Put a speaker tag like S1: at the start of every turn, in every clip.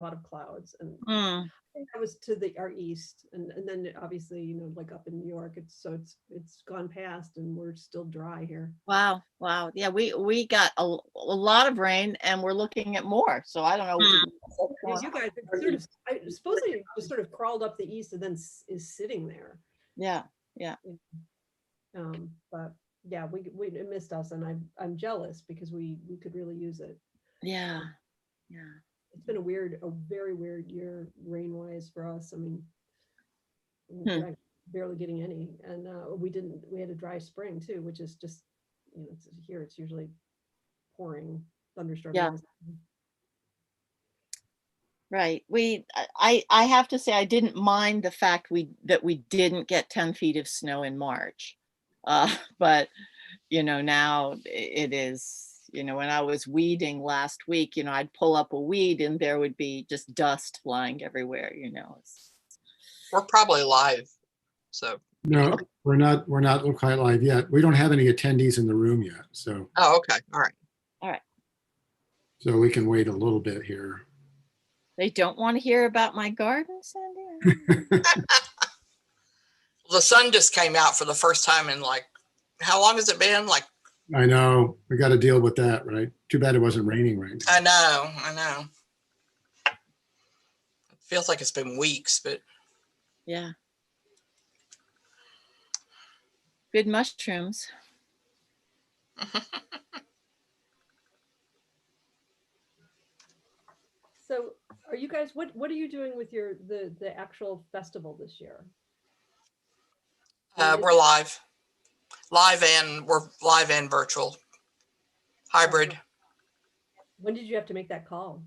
S1: lot of clouds, and
S2: Mm.
S1: I think that was to our east, and then obviously, like up in New York, it's gone past, and we're still dry here.
S2: Wow. Wow. Yeah, we got a lot of rain, and we're looking at more. So I don't know.
S1: Because you guys supposedly it just sort of crawled up the east and then is sitting there.
S2: Yeah. Yeah.
S1: But yeah, we it missed us, and I'm jealous because we could really use it.
S2: Yeah. Yeah.
S1: It's been a very weird year rain wise for us. I mean, barely getting any, and we had a dry spring too, which is just, here it's usually pouring thunderstorms.
S2: Yeah. Right. I have to say, I didn't mind the fact that we didn't get 10 feet of snow in March. But now it is, when I was weeding last week, I'd pull up a weed and there would be just dust flying everywhere,
S3: We're probably live. So
S4: no, we're not quite live yet. We don't have any attendees in the room yet. So
S3: okay. All right.
S2: All right.
S4: So we can wait a little bit here.
S2: They don't want to hear about my garden, Sandy?
S3: The sun just came out for the first time in how long has it been?
S4: I know. We got to deal with that, right? Too bad it wasn't raining right now.
S3: I know. It feels like it's been weeks, but
S2: Yeah. Good mushrooms.
S1: So are you guys, what are you doing with the actual festival this year?
S3: we're live. We're live and virtual. Hybrid.
S1: When did you have to make that call?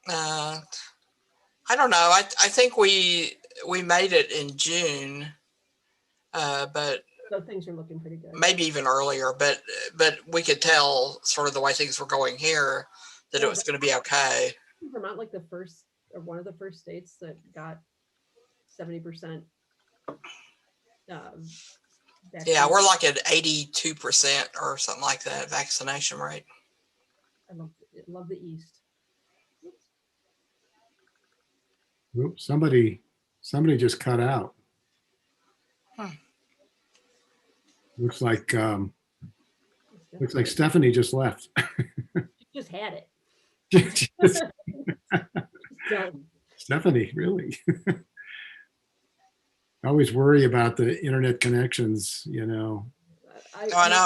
S3: I don't know. I think we made it in June, but
S1: So things are looking pretty good.
S3: maybe even earlier. But we could tell sort of the way things were going here that it was going to be okay.
S1: Vermont, like the first or one of the first states that got 70%.
S3: Yeah, we're like at 82% or something like that vaccination rate.
S1: I love the East.
S4: Oops, somebody just cut out. Looks like Stephanie just left.
S1: She just had it.
S4: Just-
S1: Done.
S4: Stephanie, really? I always worry about the internet connections,
S3: I know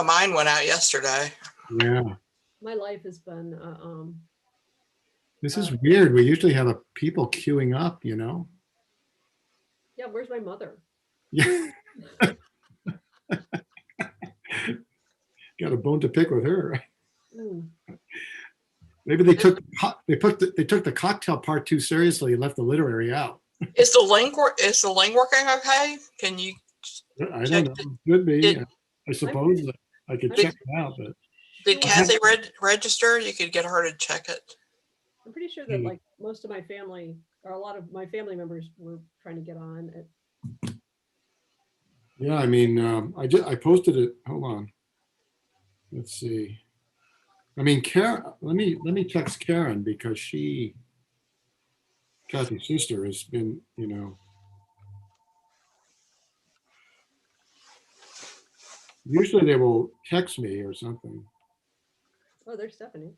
S3: mine went out yesterday.
S4: Yeah.
S1: My life has been
S4: This is weird. We usually have people queuing up,
S1: yeah, where's my mother?
S4: Yeah. Got a bone to pick with her. Maybe they took the cocktail part too seriously and left the literary out.
S3: Is the link working okay? Can you?
S4: I don't know. Could be. I suppose I could check it out. But
S3: did Kathy register? You could get her to check it.
S1: I'm pretty sure that most of my family or a lot of my family members were trying to get on it.
S4: Yeah, I mean, I posted it. Hold on. Let's see. I mean, Karen. Let me text Karen because Kathy's sister has been, Usually they will text me or something.
S1: Oh, there's Stephanie.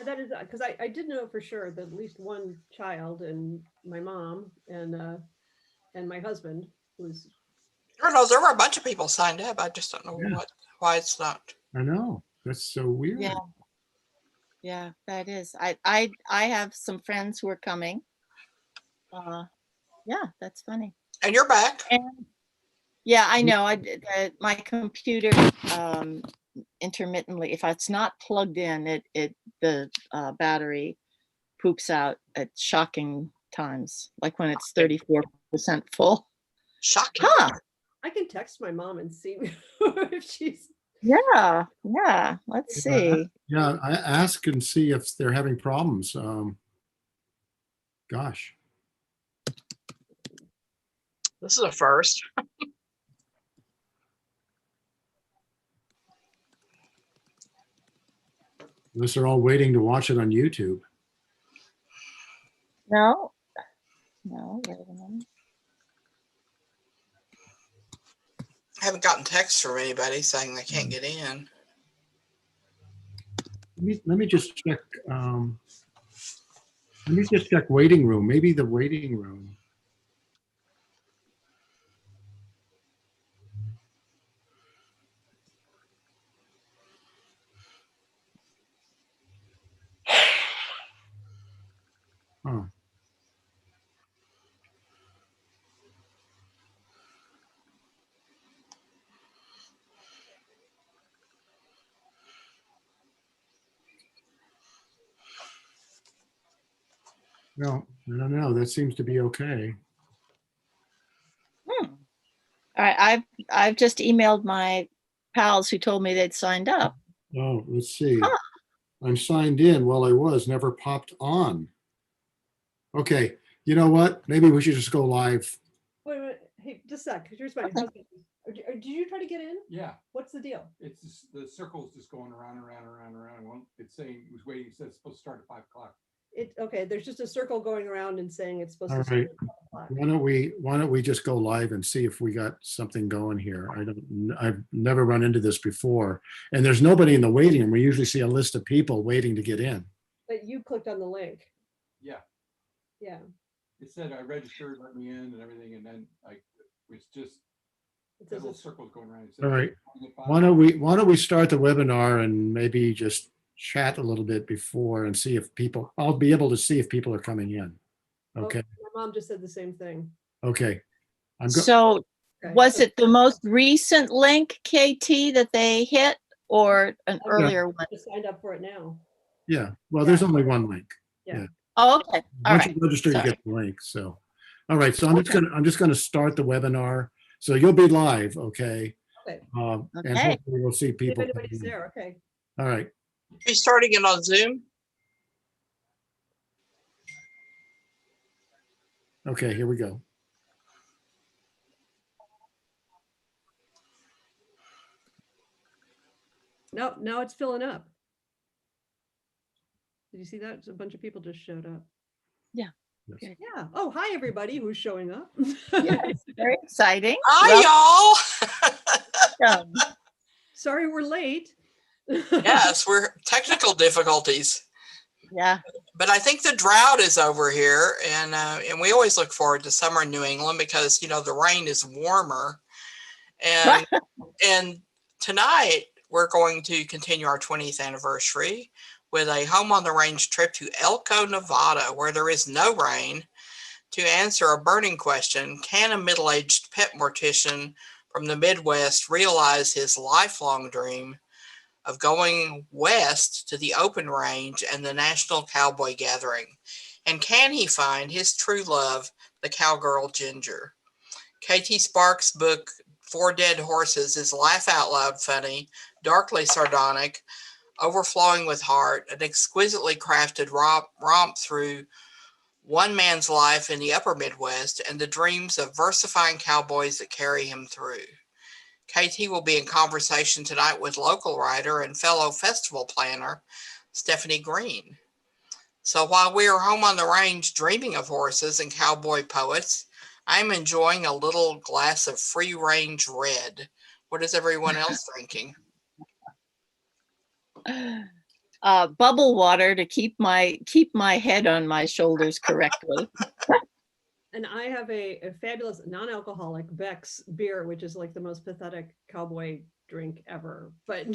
S1: That is because I did know for sure that at least one child and my mom and my husband was.
S3: I don't know. There were a bunch of people signed up. I just don't know why it's not.
S4: I know. That's so weird.
S2: Yeah, that is. I have some friends who are coming. Yeah, that's funny.
S3: And you're back.
S2: Yeah, I know. My computer intermittently, if it's not plugged in, the battery poops out at shocking times, like when it's 34% full.
S3: Shocking.
S2: Huh.
S1: I can text my mom and see if she's.
S2: Yeah. Let's see.
S4: Yeah, I ask and see if they're having problems. Gosh.
S3: This is a first.
S4: Unless they're all waiting to watch it on YouTube.
S2: No, no, wait a minute.
S3: I haven't gotten texts from anybody saying they can't get in.
S4: Let me just check. Let me just check waiting room. Maybe the waiting room. Oh. No, I don't know. That seems to be okay.
S2: All right, I've just emailed my pals who told me they'd signed up.
S4: Oh, let's see.
S2: Huh.
S4: I'm signed in. Well, I was never popped on. Okay, you know what? Maybe we should just go live.
S1: Wait, hey, just a sec. Here's my
S2: Okay.
S1: husband. Did you try to get in?
S5: Yeah,
S1: What's the deal?
S5: it's just, the circle's just going around and around and around and around. Well, it's saying it was waiting. It says it's supposed to start at 5 o'clock.
S1: Okay, there's just a circle going around and saying it's supposed
S4: All
S1: to start
S4: right.
S1: at 5 o'clock.
S4: Why don't we just go live and see if we got something going here? I've never run into this before. And there's nobody in the waiting room. We usually see a list of people waiting to get in.
S1: But you clicked on the link.
S5: Yeah,
S1: Yeah.
S5: it said I registered, let me in and everything. And then it's just,
S1: It
S5: that
S1: says
S5: little
S1: it's,
S5: circle's going around. It says
S4: All right.
S5: starting at 5.
S4: Why don't we start the webinar and maybe just chat a little bit before and see if people, I'll be able to see if people are coming in. Okay,
S1: my mom just said the same thing.
S4: okay.
S2: So
S1: Okay,
S2: was
S1: so
S2: it the most recent link, KT, that they hit, or an
S1: I
S2: earlier one?
S1: just signed up for it now.
S4: Yeah, well, there's only one link.
S2: Oh, okay. All
S4: Once
S2: right.
S4: you register, you
S2: Sorry.
S4: get the link. So, all right. So I'm just gonna start the webinar. So you'll be live, okay?
S1: Okay.
S4: And
S2: Okay.
S4: hopefully we'll see
S1: See if
S4: people.
S1: anybody's
S4: coming in.
S1: there. Okay.
S4: All right.
S3: Are you starting it on Zoom?
S4: Okay, here we go.
S1: No, now it's filling up. Did you see that? A bunch of people just showed up.
S2: Yeah.
S4: Yes.
S2: Good.
S1: Yeah. Oh, hi everybody who's showing up.
S2: Yes, very exciting.
S3: Hi, y'all.
S2: Welcome.
S1: Sorry we're late.
S3: Yes, we're technical difficulties,
S2: Yeah.
S3: but I think the drought is over here, and we always look forward to summer in New England because the rain is warmer, and tonight we're going to continue our 20th anniversary with a home on the range trip to Elko, Nevada, where there is no rain, to answer a burning question: can a middle-aged pet mortician from the Midwest realize his lifelong dream of going west to the open range and the National Cowboy Gathering? And can he find his true love, the cowgirl Ginger? KT Sparks' book, Four Dead Horses, is laugh out loud funny, darkly sardonic, overflowing with heart, an exquisitely crafted romp through one man's life in the upper Midwest and the dreams of versifying cowboys that carry him through. KT will be in conversation tonight with local writer and fellow festival planner, Stephanie Greene. So while we are home on the range dreaming of horses and cowboy poets, I'm enjoying a little glass of free range red. What is everyone else drinking?
S2: Bubble water to keep my head on my shoulders correctly.
S1: And I have a fabulous non-alcoholic Beck's beer, which is like the most pathetic cowboy drink ever. But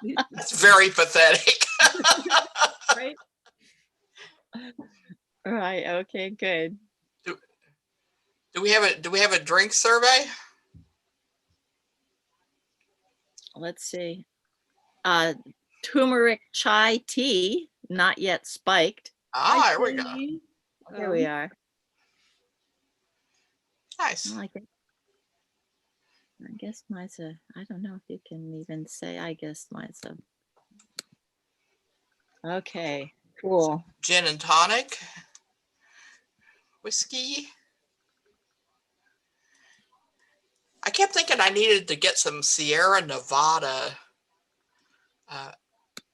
S3: It's very pathetic.
S1: right?
S2: Right. Okay, good.
S3: Do we have a drink survey?
S2: Let's see. Turmeric chai tea, not yet spiked.
S3: Ah, here we go.
S2: Here we are.
S3: Nice.
S2: Well, I guess mine's I don't know if you can even say, I guess mine's okay, cool.
S3: Gin and tonic, whiskey. kept thinking I needed to get some Sierra Nevada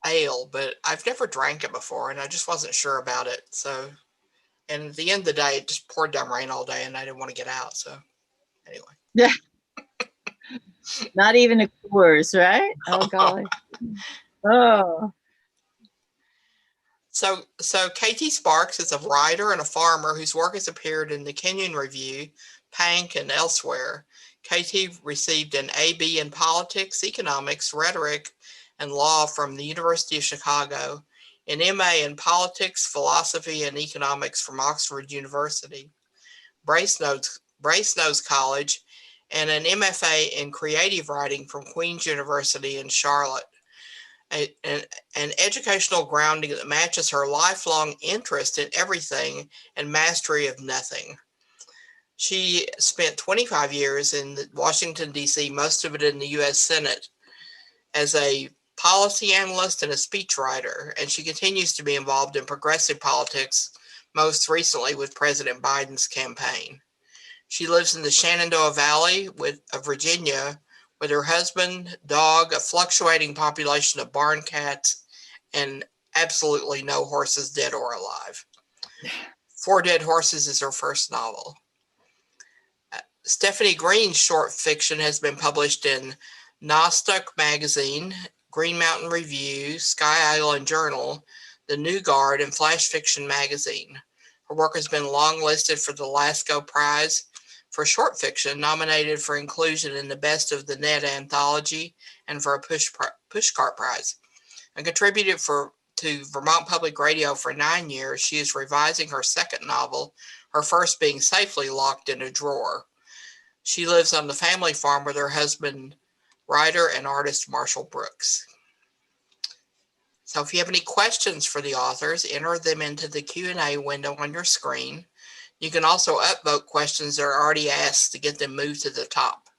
S3: ale, but I've never drank it before and I just wasn't sure about it. So, and at the end of the day, it just poured down rain all day and I didn't want to get out. So anyway.
S2: Yeah. Not even a Coors, right? Oh, golly. Oh.
S3: So KT Sparks is a writer and a farmer whose work has appeared in the Kenyon Review, Pank, and elsewhere. KT received an AB in politics, economics, rhetoric, and law from the University of Chicago, an MA in politics, philosophy, and economics from Oxford University, Brasenose College, and an MFA in creative writing from Queen's University in Charlotte. An educational grounding that matches her lifelong interest in everything and mastery of nothing. She spent 25 years in Washington, D.C., most of it in the U.S. Senate, as a policy analyst and a speechwriter, and she continues to be involved in progressive politics, most recently with President Biden's campaign. She lives in the Shenandoah Valley of Virginia with her husband, dog, a fluctuating population of barn cats, and absolutely no horses, dead or alive. 4 Dead Horses is her first novel. Stephanie Greene's short fiction has been published in Nostoc Magazine, Green Mountain Review, Sky Island Journal, The New Guard, and Flash Fiction Magazine. Her work has been long-listed for the Lascaux Prize for short fiction, nominated for inclusion in the Best of the Net anthology, and for a Pushcart Prize. And contributed to Vermont Public Radio for 9 years, she is revising her second novel, her first being Safely Locked in a Drawer. She lives on the family farm with her husband, writer and artist Marshall Brooks. So if you have any questions for the authors, enter them into the Q&A window on your screen. You can also upvote questions that are already asked to get them moved to the top.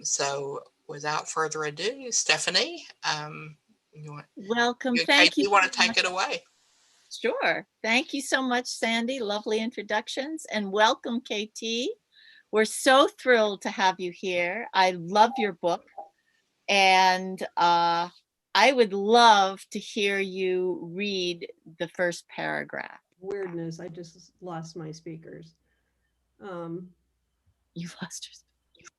S3: So without further ado, Stephanie,
S2: Welcome.
S3: you
S2: Thank you.
S3: want to take it away?
S2: Sure. Thank you so much, Sandy. Lovely introductions, and welcome, KT. We're so thrilled to have you here. I love your book, and I would love to hear you read the first paragraph.
S1: Weirdness, I just lost my speakers.
S2: You lost your.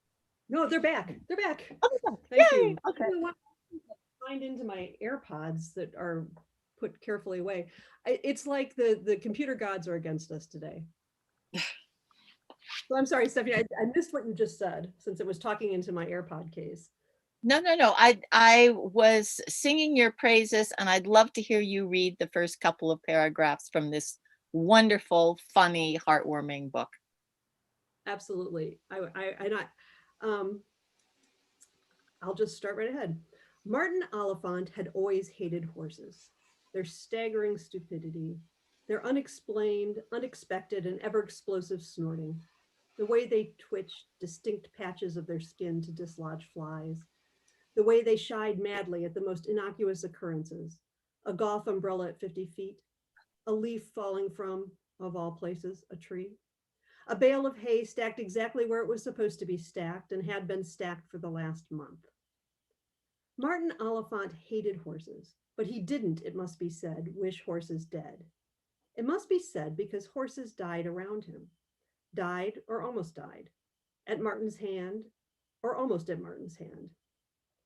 S1: No, they're back. They're back.
S2: Oh,
S1: Thank
S2: yay!
S1: you.
S2: Okay.
S1: Signed into my AirPods that are put carefully away. It's like the computer gods are against us today. So I'm sorry, Stephanie, I missed what you just said since it was talking into my AirPod case.
S2: No. I was singing your praises, and I'd love to hear you read the first couple of paragraphs from this wonderful, funny, heartwarming book.
S1: Absolutely. I'll just start right ahead. Martin Oliphant had always hated horses, their staggering stupidity, their unexplained, unexpected, and ever-explosive snorting, the way they twitched distinct patches of their skin to dislodge flies, the way they shied madly at the most innocuous occurrences, a golf umbrella at 50 feet, a leaf falling from, of all places, a tree, a bale of hay stacked exactly where it was supposed to be stacked and had been stacked for the last month. Martin Oliphant hated horses, but he didn't, it must be said, wish horses dead. It must be said because horses died around him, died or almost died, at Martin's hand or almost at Martin's hand.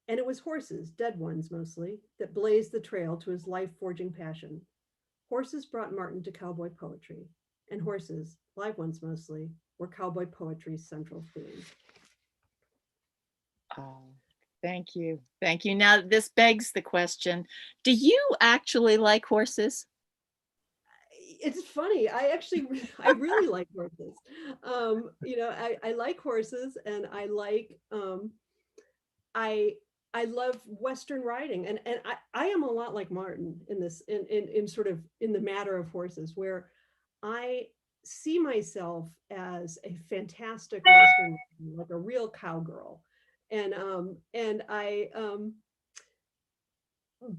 S1: And it was horses, dead ones mostly, that blazed the trail to his life-forging passion. Horses brought Martin to cowboy poetry, and horses, live ones mostly, were cowboy poetry's central theme.
S2: Oh, thank you. Thank you. Now, this begs the question, do you actually like horses?
S1: It's funny. I really like horses. I like horses, and I like, I love Western riding, and I am a lot like Martin in this, in sort of in the matter of horses, where I see myself as a fantastic Western, like a real cowgirl,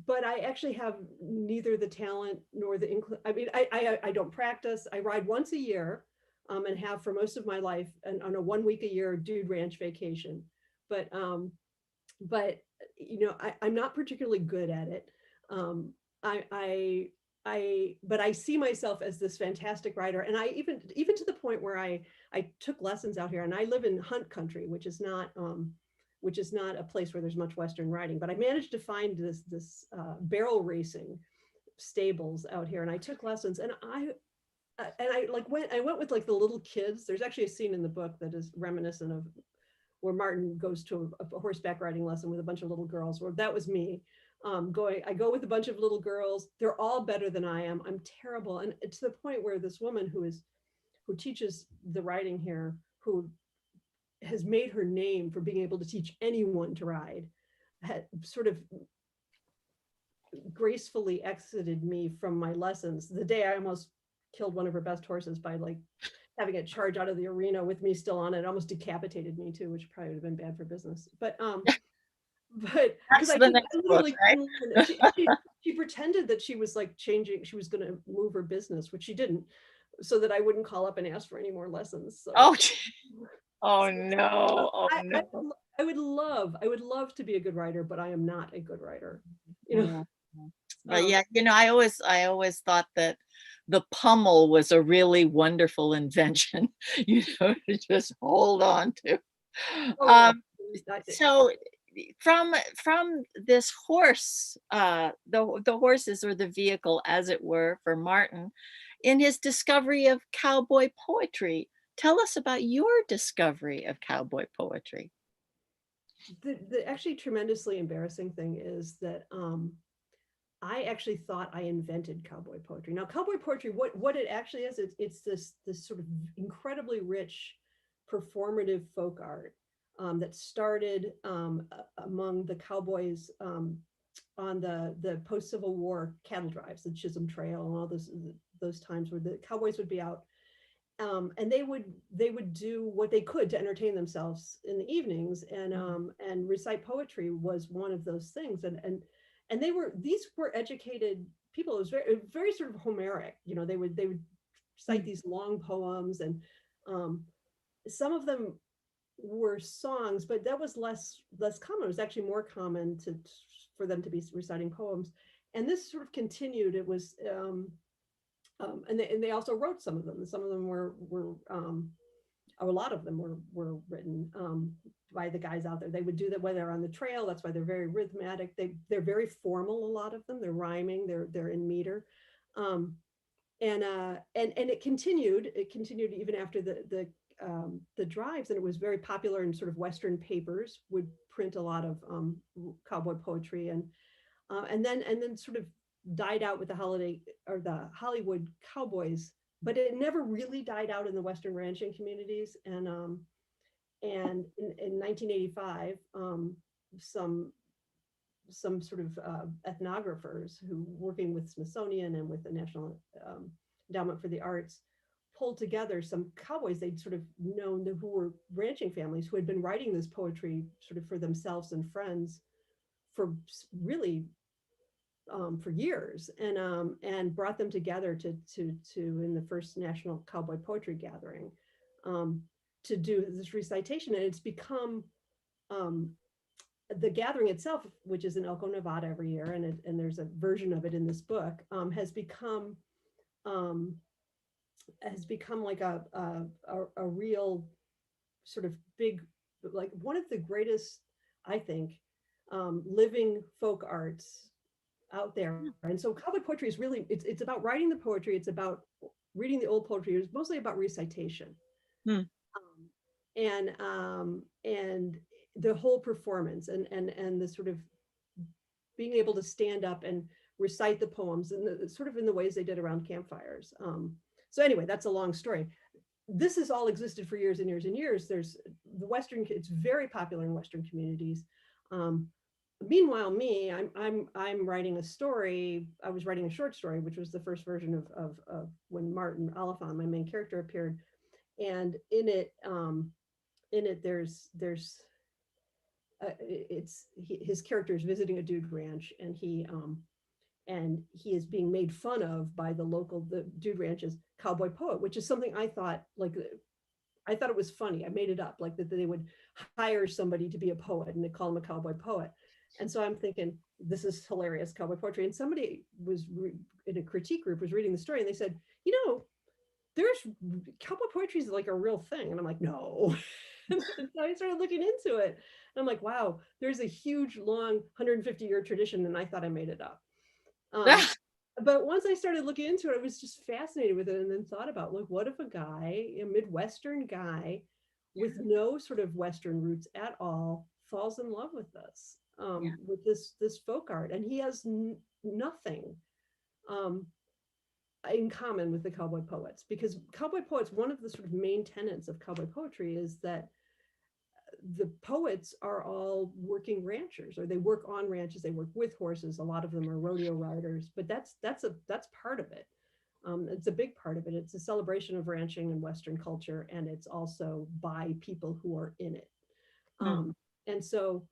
S1: but I actually have neither the talent nor the I mean, I don't practice. I ride once a year. and have for most of my life, and on a 1 week a year dude ranch vacation. But you know, I'm not particularly good at it. But I see myself as this fantastic writer, and I even to the point where I took lessons out here, and I live in hunt country, which is not a place where there's much Western riding. But I managed to find this barrel racing stables out here, and I took lessons, and I went with like the little kids. There's actually a scene in the book that is reminiscent of where Martin goes to a horseback riding lesson with a bunch of little girls. Where that was me. I go with a bunch of little girls. They're all better than I am. I'm terrible, and to the point where this woman who teaches the riding here, who has made her name for being able to teach anyone to ride, had sort of gracefully exited me from my lessons the day I almost killed one of her best horses by like having it charge out of the arena with me still on it. It almost decapitated me too, which probably would have been bad for business. But because
S2: That's
S1: I
S2: the next book,
S1: literally
S2: right?
S1: she pretended that she was like changing, she was going to move her business, which she didn't, so that I wouldn't call up and ask for any more lessons. So,
S2: Oh, oh no, oh
S1: I
S2: no.
S1: would love to be a good writer, but I am not a good writer. You know.
S2: But yeah, you know, I always thought that the pommel was a really wonderful invention, you know, to just hold on to. So from this horse, the horses or the vehicle, as it were, for Martin, in his discovery of cowboy poetry, tell us about your discovery of cowboy poetry.
S1: The actually tremendously embarrassing thing is that I actually thought I invented cowboy poetry. Now, cowboy poetry, what it actually is, it's this sort of incredibly rich performative folk art that started among the cowboys on the post-Civil War cattle drives, the Chisholm Trail, and all those times where the cowboys would be out, and they would do what they could to entertain themselves in the evenings, and recite poetry was one of those things, and these were educated people. It was very sort of Homeric, you know. They would cite these long poems, and some of them were songs, but that was less common. It was actually more common for them to be reciting poems, and this sort of continued. It was and they also wrote some of them. Some of them were a lot of them were written by the guys out there. They would do that when they're on the trail. That's why they're very rhythmic. They're very formal. A lot of them. They're rhyming. They're in meter, and it continued. It continued even after the drives, and it was very popular in sort of Western papers. Would print a lot of cowboy poetry, and then sort of died out with the Hollywood cowboys, but it never really died out in the Western ranching communities. And in 1985, some sort of ethnographers who working with Smithsonian and with the National Endowment for the Arts pulled together some cowboys they'd sort of known who were ranching families who had been writing this poetry sort of for themselves and friends for really for years, and brought them together to in the first National Cowboy Poetry Gathering to do this recitation. And it's become the gathering itself, which is in Elko, Nevada every year, and there's a version of it in this book, has become like a real sort of big, like one of the greatest, I think, living folk arts out there. And so cowboy poetry is really, it's about writing the poetry. It's about reading the old poetry. It's mostly about recitation. And the whole performance and the sort of being able to stand up and recite the poems and sort of in the ways they did around campfires. So anyway, that's a long story. This has all existed for years and years and years. There's the Western, it's very popular in Western communities. Meanwhile, me, I'm writing a story. I was writing a short story, which was the first version of when Martin Oliphant, my main character, appeared, and in it there's his character is visiting a dude ranch, and and he is being made fun of by the Dude Ranch's cowboy poet, which is something I thought it was funny. I made it up, like that they would hire somebody to be a poet and they call him a cowboy poet. And so I'm thinking, this is hilarious cowboy poetry. And somebody was in a critique group was reading the story and they said, there's cowboy poetry is like a real thing. And I'm like, no. And so I started looking into it. And I'm like, wow, there's a huge, long 150-year tradition. And I thought I made it up. But once I started looking into it, I was just fascinated with it, and then thought about, look, what if a Midwestern guy with no sort of Western roots at all falls in love with this, with this folk art, and he has nothing in common with the cowboy poets, because cowboy poets, one of the sort of main tenets of cowboy poetry is that the poets are all working ranchers, or they work on ranches, they work with horses. A lot of them are rodeo riders, but that's part of it. It's a big part of it. It's a celebration of ranching and Western culture, and it's also by people who are in it. And so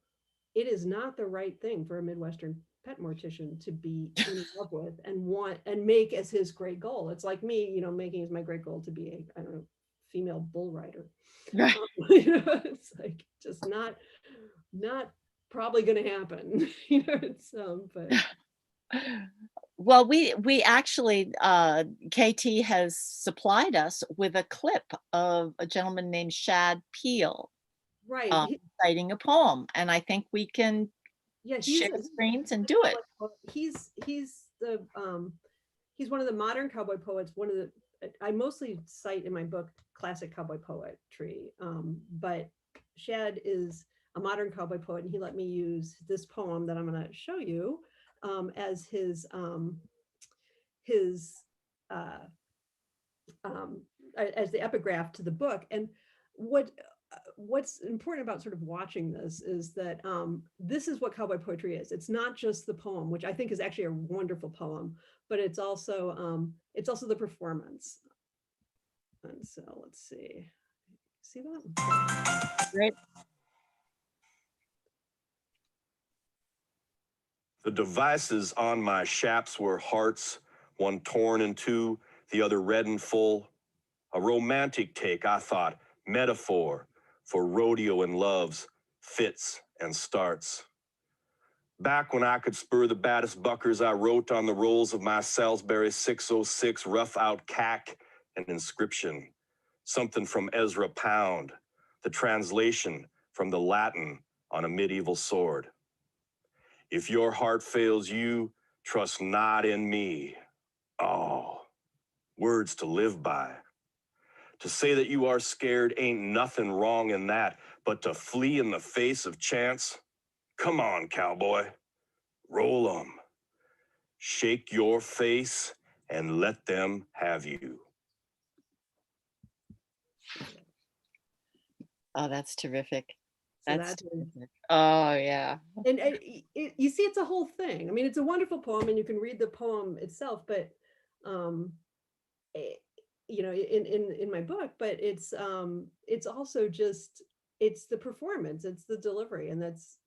S1: it is not the right thing for a Midwestern pet mortician to be in love with and want and make as his great goal. It's like me, making as my great goal to be a, I don't know, female bull rider.
S2: Right.
S1: It's like just not probably going to happen. It's but
S2: Well, we actually KT has supplied us with a clip of a gentleman named Shad Peel
S1: right.
S2: citing a poem, and I think we can
S1: He's
S2: share screens and do it.
S1: He's one of the modern cowboy poets. I mostly cite in my book classic cowboy poetry, but Shad is a modern cowboy poet, and he let me use this poem that I'm going to show you as his as the epigraph to the book. And what's important about sort of watching this is that this is what cowboy poetry is. It's not just the poem, which I think is actually a wonderful poem, but it's also the performance. And so let's see that?
S2: Great.
S6: The devices on my shaps were hearts, one torn in two, the other red and full. A romantic take, I thought, metaphor for rodeo and love's fits and starts. Back when I could spur the baddest buckers, I wrote on the rolls of my Salisbury 606 rough out cack an inscription, something from Ezra Pound, the translation from the Latin on a medieval sword. If your heart fails you, trust not in me. Oh, words to live by. To say that you are scared ain't nothing wrong in that, but to flee in the face of chance? Come on, cowboy, roll 'em. Shake your face and let them have you.
S2: Oh, that's terrific.
S1: So
S2: That's
S1: that is,
S2: terrific. Oh, yeah.
S1: and you see, it's a whole thing. I mean, it's a wonderful poem, and you can read the poem itself, but in my book, but it's also just, it's the performance, it's the delivery, and that's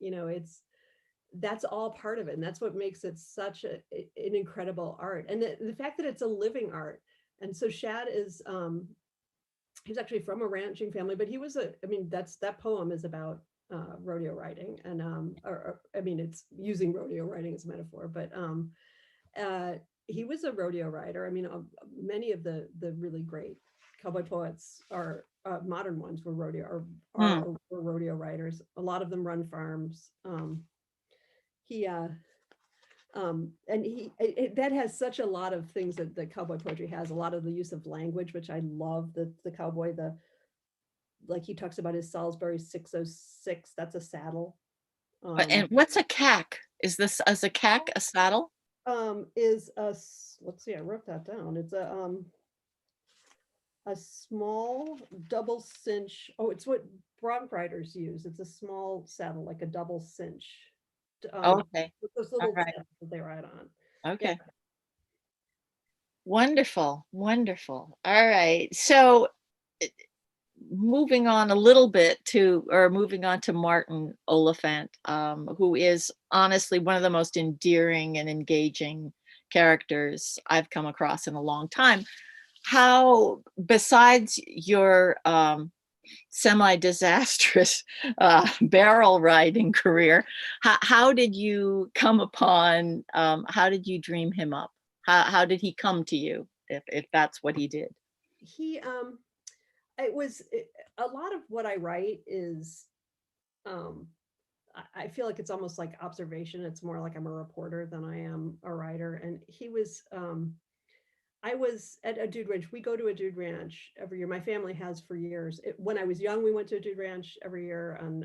S1: all part of it, and that's what makes it such an incredible art, and the fact that it's a living art. And so Shad is he's actually from a ranching family, but he was that poem is about rodeo riding, and it's using rodeo riding as a metaphor, but he was a rodeo rider. I mean, many of the really great cowboy poets are modern ones were rodeo riders. A lot of them run farms. That has such a lot of things that the cowboy poetry has. A lot of the use of language, which I love. The cowboy, like he talks about his Salisbury 606. That's a saddle.
S2: And what's a cack? Is a cack a saddle?
S1: Is a, let's see, I wrote that down. It's a small double cinch. Oh, it's what bronc riders use. It's a small saddle, like a double cinch.
S2: Okay.
S1: With those little
S2: right.
S1: saddles that they ride on.
S2: Okay.
S1: Yeah.
S2: Wonderful. All right. So moving on to Martin Oliphant, who is honestly one of the most endearing and engaging characters I've come across in a long time. How, besides your semi-disastrous barrel riding career, how did you come upon, how did you dream him up? How did he come to you, if that's what he did?
S1: He, it was a lot of what I write is, I feel like it's almost like observation. It's more like I'm a reporter than I am a writer. And he was, I was at a dude ranch. We go to a dude ranch every year. My family has for years. When I was young, we went to a dude ranch every year. And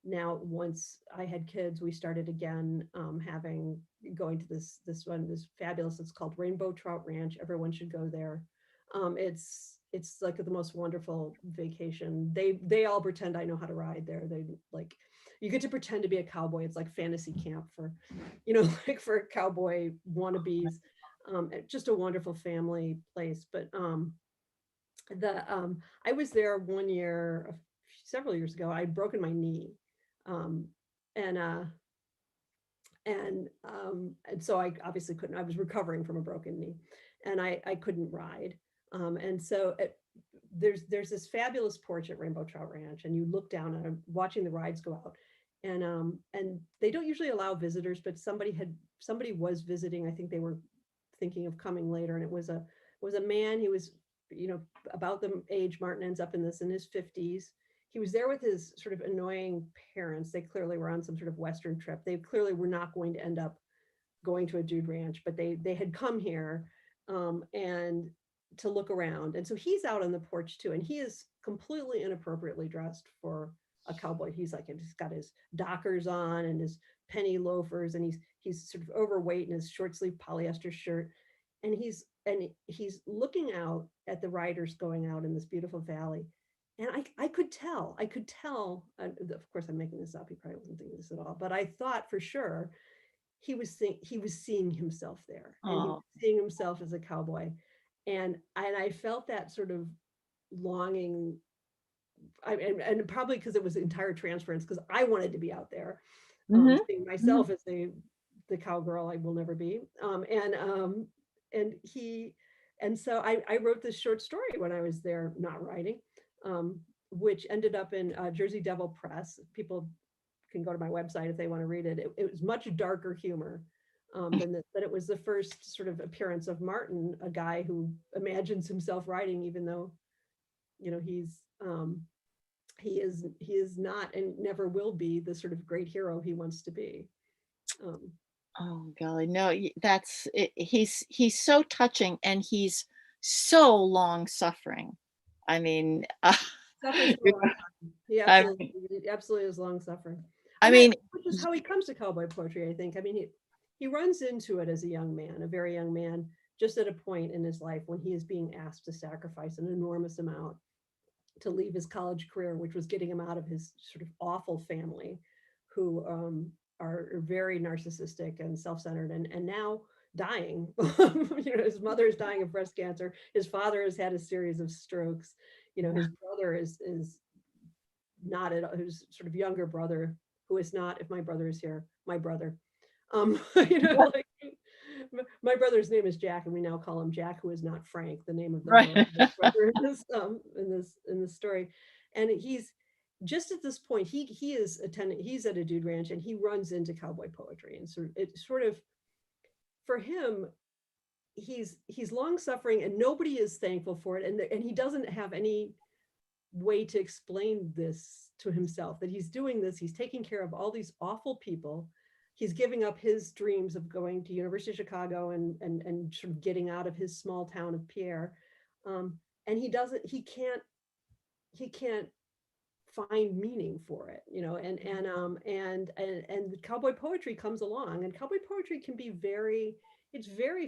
S1: now once I had kids, we started again, going to this fabulous, it's called Rainbow Trout Ranch. Everyone should go there. It's like the most wonderful vacation. They all pretend I know how to ride there. They like, you get to pretend to be a cowboy. It's like fantasy camp for, like for cowboy wannabes. Just a wonderful family place. But I was there one year, several years ago. I'd broken my knee, and so I obviously couldn't. I was recovering from a broken knee, and I couldn't ride. And so there's this fabulous porch at Rainbow Trout Ranch, and you look down and I'm watching the rides go out, and they don't usually allow visitors, but somebody was visiting. I think they were thinking of coming later, and it was a man. He was, about the age Martin ends up in his 50s. He was there with his sort of annoying parents. They clearly were on some sort of Western trip. They clearly were not going to end up going to a dude ranch, but they had come here, and to look around. And so he's out on the porch too, and he is completely inappropriately dressed for a cowboy. He's got his Dockers on and his penny loafers, and he's sort of overweight in his short sleeve polyester shirt, and he's looking out at the riders going out in this beautiful valley. And I could tell, of course I'm making this up, he probably wasn't thinking this at all, but I thought for sure he was seeing himself there, and he was seeing himself as a cowboy. And I felt that sort of longing, and probably because it was entire transference, because I wanted to be out there, seeing myself as the cowgirl I will never be. And so I wrote this short story when I was there, not writing, which ended up in Jersey Devil Press. People can go to my website if they want to read it. It was much darker humor than this, but it was the first sort of appearance of Martin, a guy who imagines himself writing, even though, he is not and never will be the sort of great hero he wants to be.
S2: Oh golly, no, that's it. He's so touching, and he's so long suffering. I mean,
S1: He absolutely is long suffering. Which is how he comes to cowboy poetry, I think. I mean, he runs into it as a young man, a very young man, just at a point in his life when he is being asked to sacrifice an enormous amount to leave his college career, which was getting him out of his sort of awful family, who are very narcissistic and self-centered, and now dying. His mother is dying of breast cancer. His father has had a series of strokes. His brother is not at all, his sort of younger brother, who is not, if my brother is here, my brother. Like, my brother's name is Jack, and we now call him Jack, who is not Frank, the name of the brother in this story. And he's just at this point, he's at a dude ranch, and he runs into cowboy poetry, and sort of for him, he's long suffering, and nobody is thankful for it, and he doesn't have any way to explain this to himself, that he's doing this. He's taking care of all these awful people. He's giving up his dreams of going to University of Chicago and sort of getting out of his small town of Pierre, and he can't find meaning for it, and cowboy poetry comes along, and cowboy poetry can be very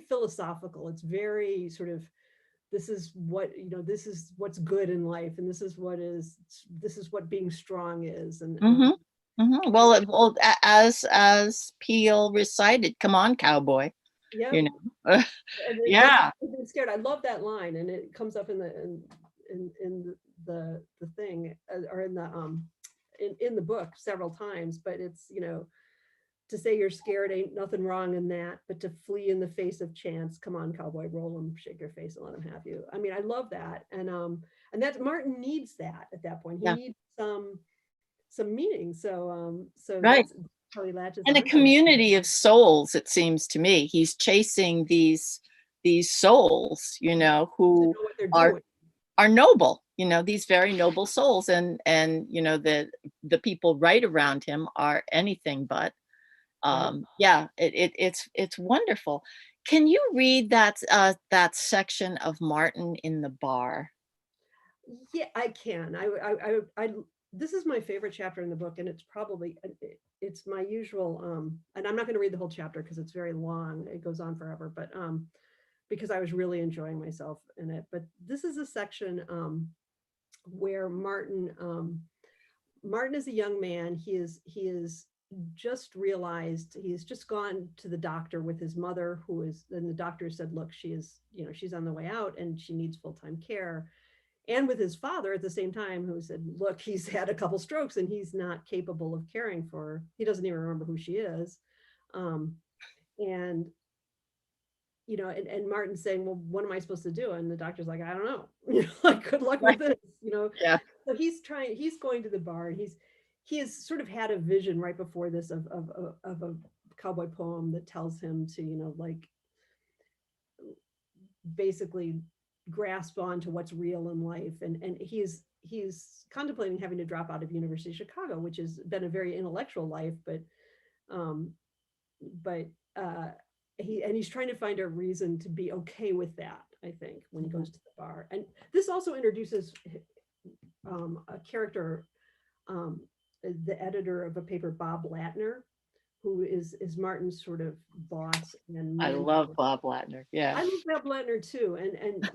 S1: philosophical. It's very sort of, this is what's good in life, and this is what being strong is. And
S2: well, as Peele recited, "Come on, cowboy."
S1: Yeah.
S2: Yeah.
S1: I'm scared. I love that line, and it comes up in the thing, or in the book several times. But it's To say you're scared ain't nothing wrong in that, but to flee in the face of chance, come on, cowboy, roll 'em, shake your face and let 'em have you. I mean, I love that. And that Martin needs that at that point. He
S2: Yeah.
S1: needs some meaning. So
S2: Right.
S1: that's how he latches
S2: And a
S1: onto it.
S2: community of souls, it seems to me. He's chasing these souls, you know,
S1: To
S2: who
S1: know what they're
S2: are
S1: doing.
S2: noble, you know, these very noble souls. And you know, the people right around him are anything but. Yeah, it's wonderful. Can you read that section of Martin in the bar?
S1: Yeah, I can. This is my favorite chapter in the book, and it's probably it's my usual. And I'm not going to read the whole chapter because it's very long. It goes on forever, but because I was really enjoying myself in it. But this is a section where Martin is a young man. He is just realized he's just gone to the doctor with his mother, and the doctor said, look, she's on the way out and she needs full-time care. And with his father at the same time, who said, look, he's had a couple strokes and he's not capable of caring for her. He doesn't even remember who she is. And and Martin's saying, well, what am I supposed to do? And the doctor's like, I don't know. Like, good luck with this.
S2: Yeah.
S1: So he's going to the bar, and he has sort of had a vision right before this of a cowboy poem that tells him to, like, basically grasp onto what's real in life. And he's contemplating having to drop out of University of Chicago, which has been a very intellectual life, but he's trying to find a reason to be okay with that, I think, when he goes to the bar. And this also introduces a character, the editor of a paper, Bob Latner, who is Martin's sort of boss and
S2: I
S1: mentor.
S2: love Bob Latner. Yeah.
S1: I love Bob Latner too, and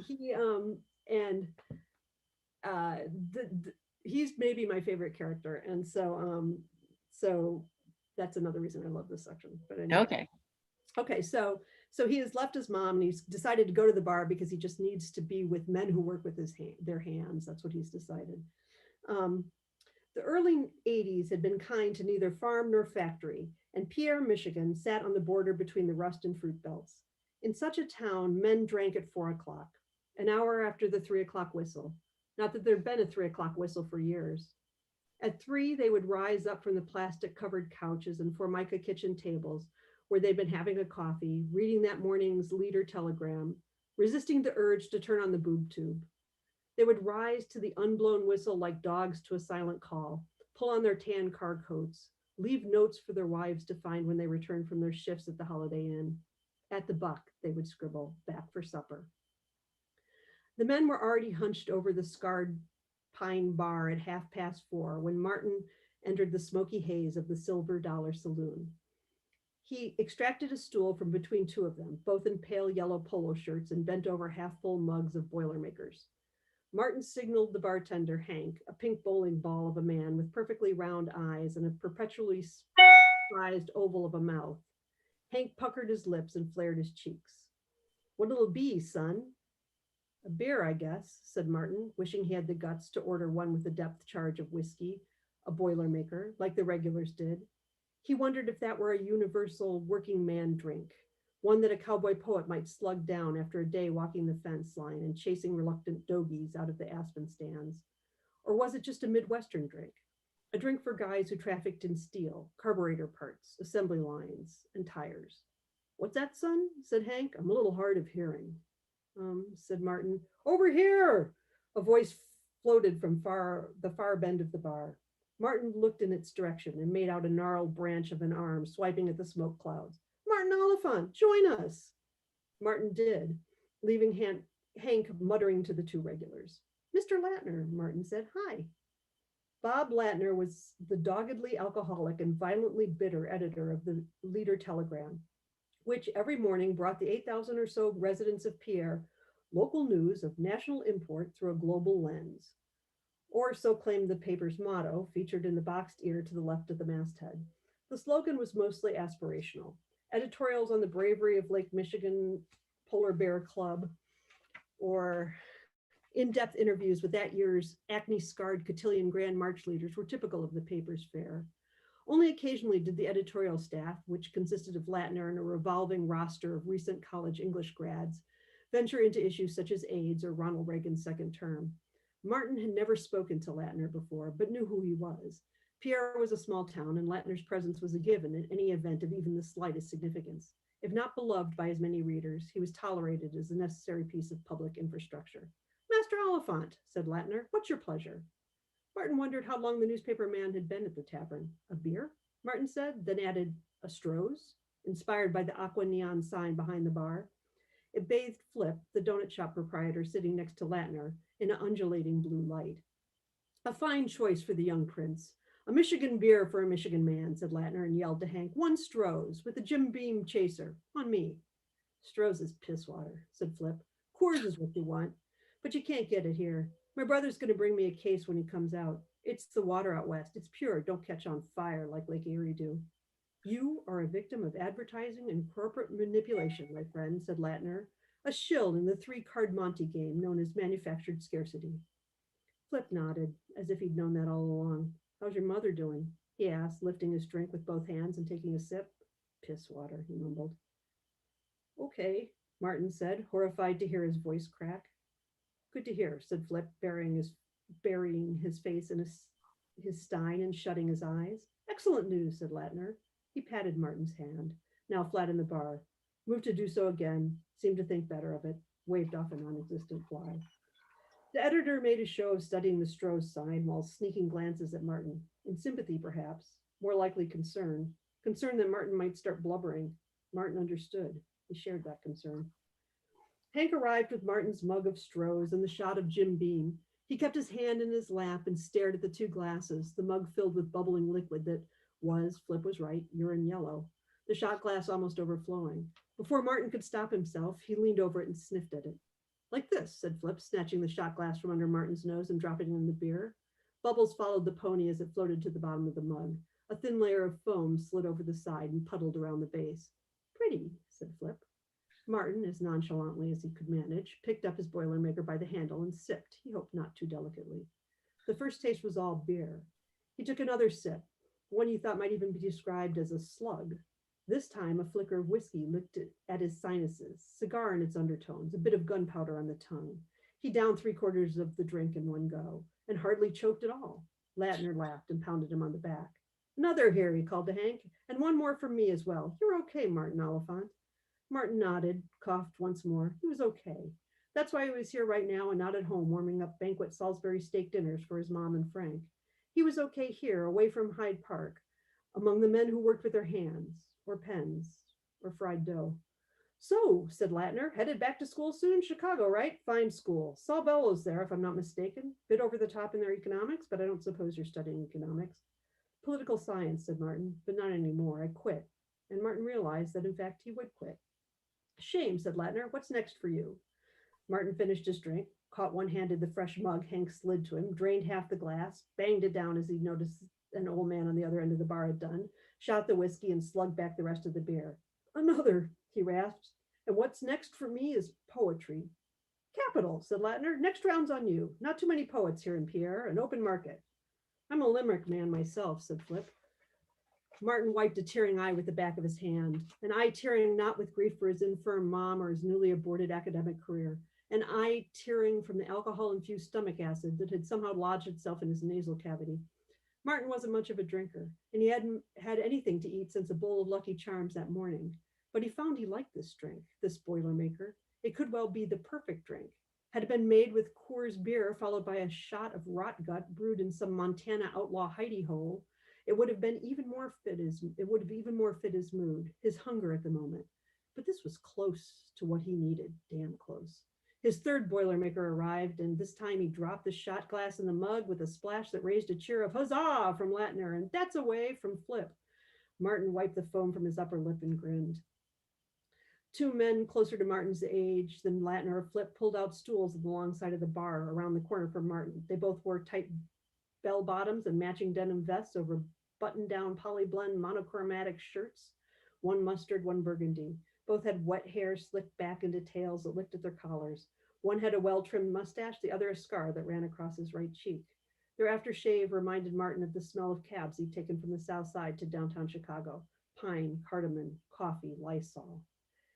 S1: he's maybe my favorite character, and so that's another reason I love this section. But anyway. Okay, so he has left his mom and he's decided to go to the bar because he just needs to be with men who work with their hands. That's what he's decided. The early 80s had been kind to neither farm nor factory, and Pierre, Michigan, sat on the border between the rust and fruit belts. In such a town, men drank at 4 o'clock, an hour after the 3 o'clock whistle. Not that there'd been a 3 o'clock whistle for years. At 3, they would rise up from the plastic-covered couches and Formica kitchen tables where they'd been having a coffee, reading that morning's leader telegram, resisting the urge to turn on the boob tube. They would rise to the unblown whistle like dogs to a silent call, pull on their tan car coats, leave notes for their wives to find when they returned from their shifts at the Holiday Inn. At the buck, they would scribble, back for supper. The men were already hunched over the scarred pine bar at 4:30 when Martin entered the smoky haze of the Silver Dollar Saloon. He extracted a stool from between two of them, both in pale yellow polo shirts, and bent over half-full mugs of Boilermakers. Martin signaled the bartender, Hank, a pink bowling ball of a man with perfectly round eyes and a perpetually surprised oval of a mouth. Hank puckered his lips and flared his cheeks. What'll it be, son? A beer, I guess, said Martin, wishing he had the guts to order one with a depth charge of whiskey, a Boilermaker, like the regulars did. He wondered if that were a universal working man drink, one that a cowboy poet might slug down after a day walking the fence line and chasing reluctant dogies out of the aspen stands. Or was it just a Midwestern drink? A drink for guys who trafficked in steel, carburetor parts, assembly lines, and tires. What's that, son? Said Hank. I'm a little hard of hearing. Said Martin. Over here! A voice floated from the far bend of the bar. Martin looked in its direction and made out a gnarled branch of an arm swiping at the smoke clouds. Martin Oliphant, join us. Martin did, leaving Hank muttering to the two regulars. Mr. Latner, Martin said, hi. Bob Latner was the doggedly alcoholic and violently bitter editor of the Leader Telegram, which every morning brought the 8,000 or so residents of Pierre local news of national import through a global lens. Or so claimed the paper's motto, featured in the boxed ear to the left of the masthead. The slogan was mostly aspirational. Editorials on the bravery of Lake Michigan Polar Bear Club, or in-depth interviews with that year's acne-scarred cotillion Grand March leaders were typical of the paper's fare. Only occasionally did the editorial staff, which consisted of Latner and a revolving roster of recent college English grads, venture into issues such as AIDS or Ronald Reagan's second term. Martin had never spoken to Latner before, but knew who he was. Pierre was a small town, and Latner's presence was a given in any event of even the slightest significance. If not beloved by as many readers, he was tolerated as a necessary piece of public infrastructure. Master Oliphant, said Latner, what's your pleasure? Martin wondered how long the newspaper man had been at the tavern. A beer? Martin said, then added, a Stroh's, inspired by the aqua neon sign behind the bar. It bathed Flip, the donut shop proprietor, sitting next to Latner, in an undulating blue light. A fine choice for the young prince. A Michigan beer for a Michigan man, said Latner, and yelled to Hank, one Stroh's with a Jim Beam chaser, on me. Stroh's is piss water, said Flip. Coors is what you want, but you can't get it here. My brother's going to bring me a case when he comes out. It's the water out west. It's pure. Don't catch on fire like Lake Erie do. You are a victim of advertising and corporate manipulation, my friend, said Latner, a shill in the three-card Monte game known as manufactured scarcity. Flip nodded, as if he'd known that all along. How's your mother doing? He asked, lifting his drink with both hands and taking a sip. Piss water, he mumbled. Okay, Martin said, horrified to hear his voice crack. Good to hear, said Flip, burying his face in his stein and shutting his eyes. Excellent news, said Latner. He patted Martin's hand, now flat in the bar, moved to do so again, seemed to think better of it, waved off a non-existent fly. The editor made a show of studying the Stroh's sign while sneaking glances at Martin, in sympathy perhaps, more likely concern that Martin might start blubbering. Martin understood. He shared that concern. Hank arrived with Martin's mug of Stroh's and the shot of Jim Beam. He kept his hand in his lap and stared at the two glasses, the mug filled with bubbling liquid that was, Flip was right, urine yellow, the shot glass almost overflowing. Before Martin could stop himself, he leaned over it and sniffed at it. Like this, said Flip, snatching the shot glass from under Martin's nose and dropping it in the beer. Bubbles followed the pony as it floated to the bottom of the mug. A thin layer of foam slid over the side and puddled around the base. Pretty, said Flip. Martin, as nonchalantly as he could manage, picked up his Boilermaker by the handle and sipped, he hoped not too delicately. The first taste was all beer. He took another sip, one he thought might even be described as a slug. This time, a flicker of whiskey licked at his sinuses, cigar in its undertones, a bit of gunpowder on the tongue. He downed 3/4 of the drink in one go, and hardly choked at all. Latner laughed and pounded him on the back. Another here, he called to Hank, and one more for me as well. You're okay, Martin Oliphant. Martin nodded, coughed once more. He was okay. That's why he was here right now and not at home warming up banquet Salisbury steak dinners for his mom and Frank. He was okay here, away from Hyde Park, among the men who worked with their hands, or pens, or fried dough. So, said Latner, headed back to school soon? Chicago, right? Fine school. Saw Bellows there, if I'm not mistaken. Bit over the top in their economics, but I don't suppose you're studying economics. Political science, said Martin, but not anymore. I quit. And Martin realized that, in fact, he would quit. Shame, said Latner. What's next for you? Martin finished his drink, caught one-handed the fresh mug Hank slid to him, drained half the glass, banged it down as he noticed an old man on the other end of the bar had done, shot the whiskey and slugged back the rest of the beer. Another, he rasped. And what's next for me is poetry. Capital, said Latner. Next round's on you. Not too many poets here in Pierre, an open market. I'm a limerick man myself, said Flip. Martin wiped a tearing eye with the back of his hand, an eye tearing not with grief for his infirm mom or his newly aborted academic career, an eye tearing from the alcohol-infused stomach acid that had somehow lodged itself in his nasal cavity. Martin wasn't much of a drinker, and he hadn't had anything to eat since a bowl of Lucky Charms that morning. But he found he liked this drink, this Boilermaker. It could well be the perfect drink. Had it been made with Coors beer followed by a shot of rot gut brewed in some Montana outlaw hidey hole, it would have even more fit his mood, his hunger at the moment. But this was close to what he needed, damn close. His third Boilermaker arrived, and this time he dropped the shot glass in the mug with a splash that raised a cheer of huzzah from Latner, and that's away from Flip. Martin wiped the foam from his upper lip and grinned. Two men closer to Martin's age than Latner or Flip pulled out stools at the long side of the bar around the corner from Martin. They both wore tight bell bottoms and matching denim vests over button-down polyblend monochromatic shirts, one mustard, one burgundy. Both had wet hair slicked back into tails that licked at their collars. One had a well-trimmed mustache, the other a scar that ran across his right cheek. Their aftershave reminded Martin of the smell of cabs he'd taken from the South Side to downtown Chicago. Pine, cardamom, coffee, Lysol.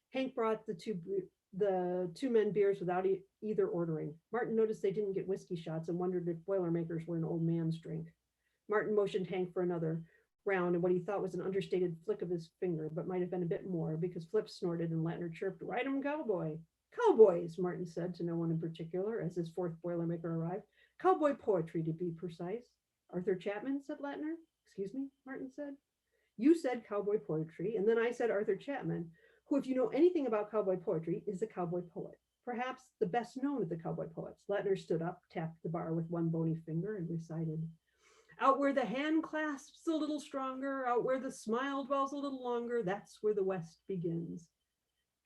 S1: Hank brought the two men beers without either ordering. Martin noticed they didn't get whiskey shots and wondered if Boilermakers were an old man's drink. Martin motioned Hank for another round and what he thought was an understated flick of his finger, but might have been a bit more because Flip snorted and Latner chirped, "Ride 'em, cowboy." "Cowboys," Martin said to no one in particular as his fourth Boilermaker arrived. "Cowboy poetry, to be precise." "Arthur Chapman," said Latner. "Excuse me," Martin said. "You said cowboy poetry, and then I said Arthur Chapman, who, if you know anything about cowboy poetry, is a cowboy poet. Perhaps the best known of the cowboy poets." Latner stood up, tapped the bar with one bony finger, and recited, "Out where the hand clasps a little stronger, out where the smile dwells a little longer, that's where the West begins."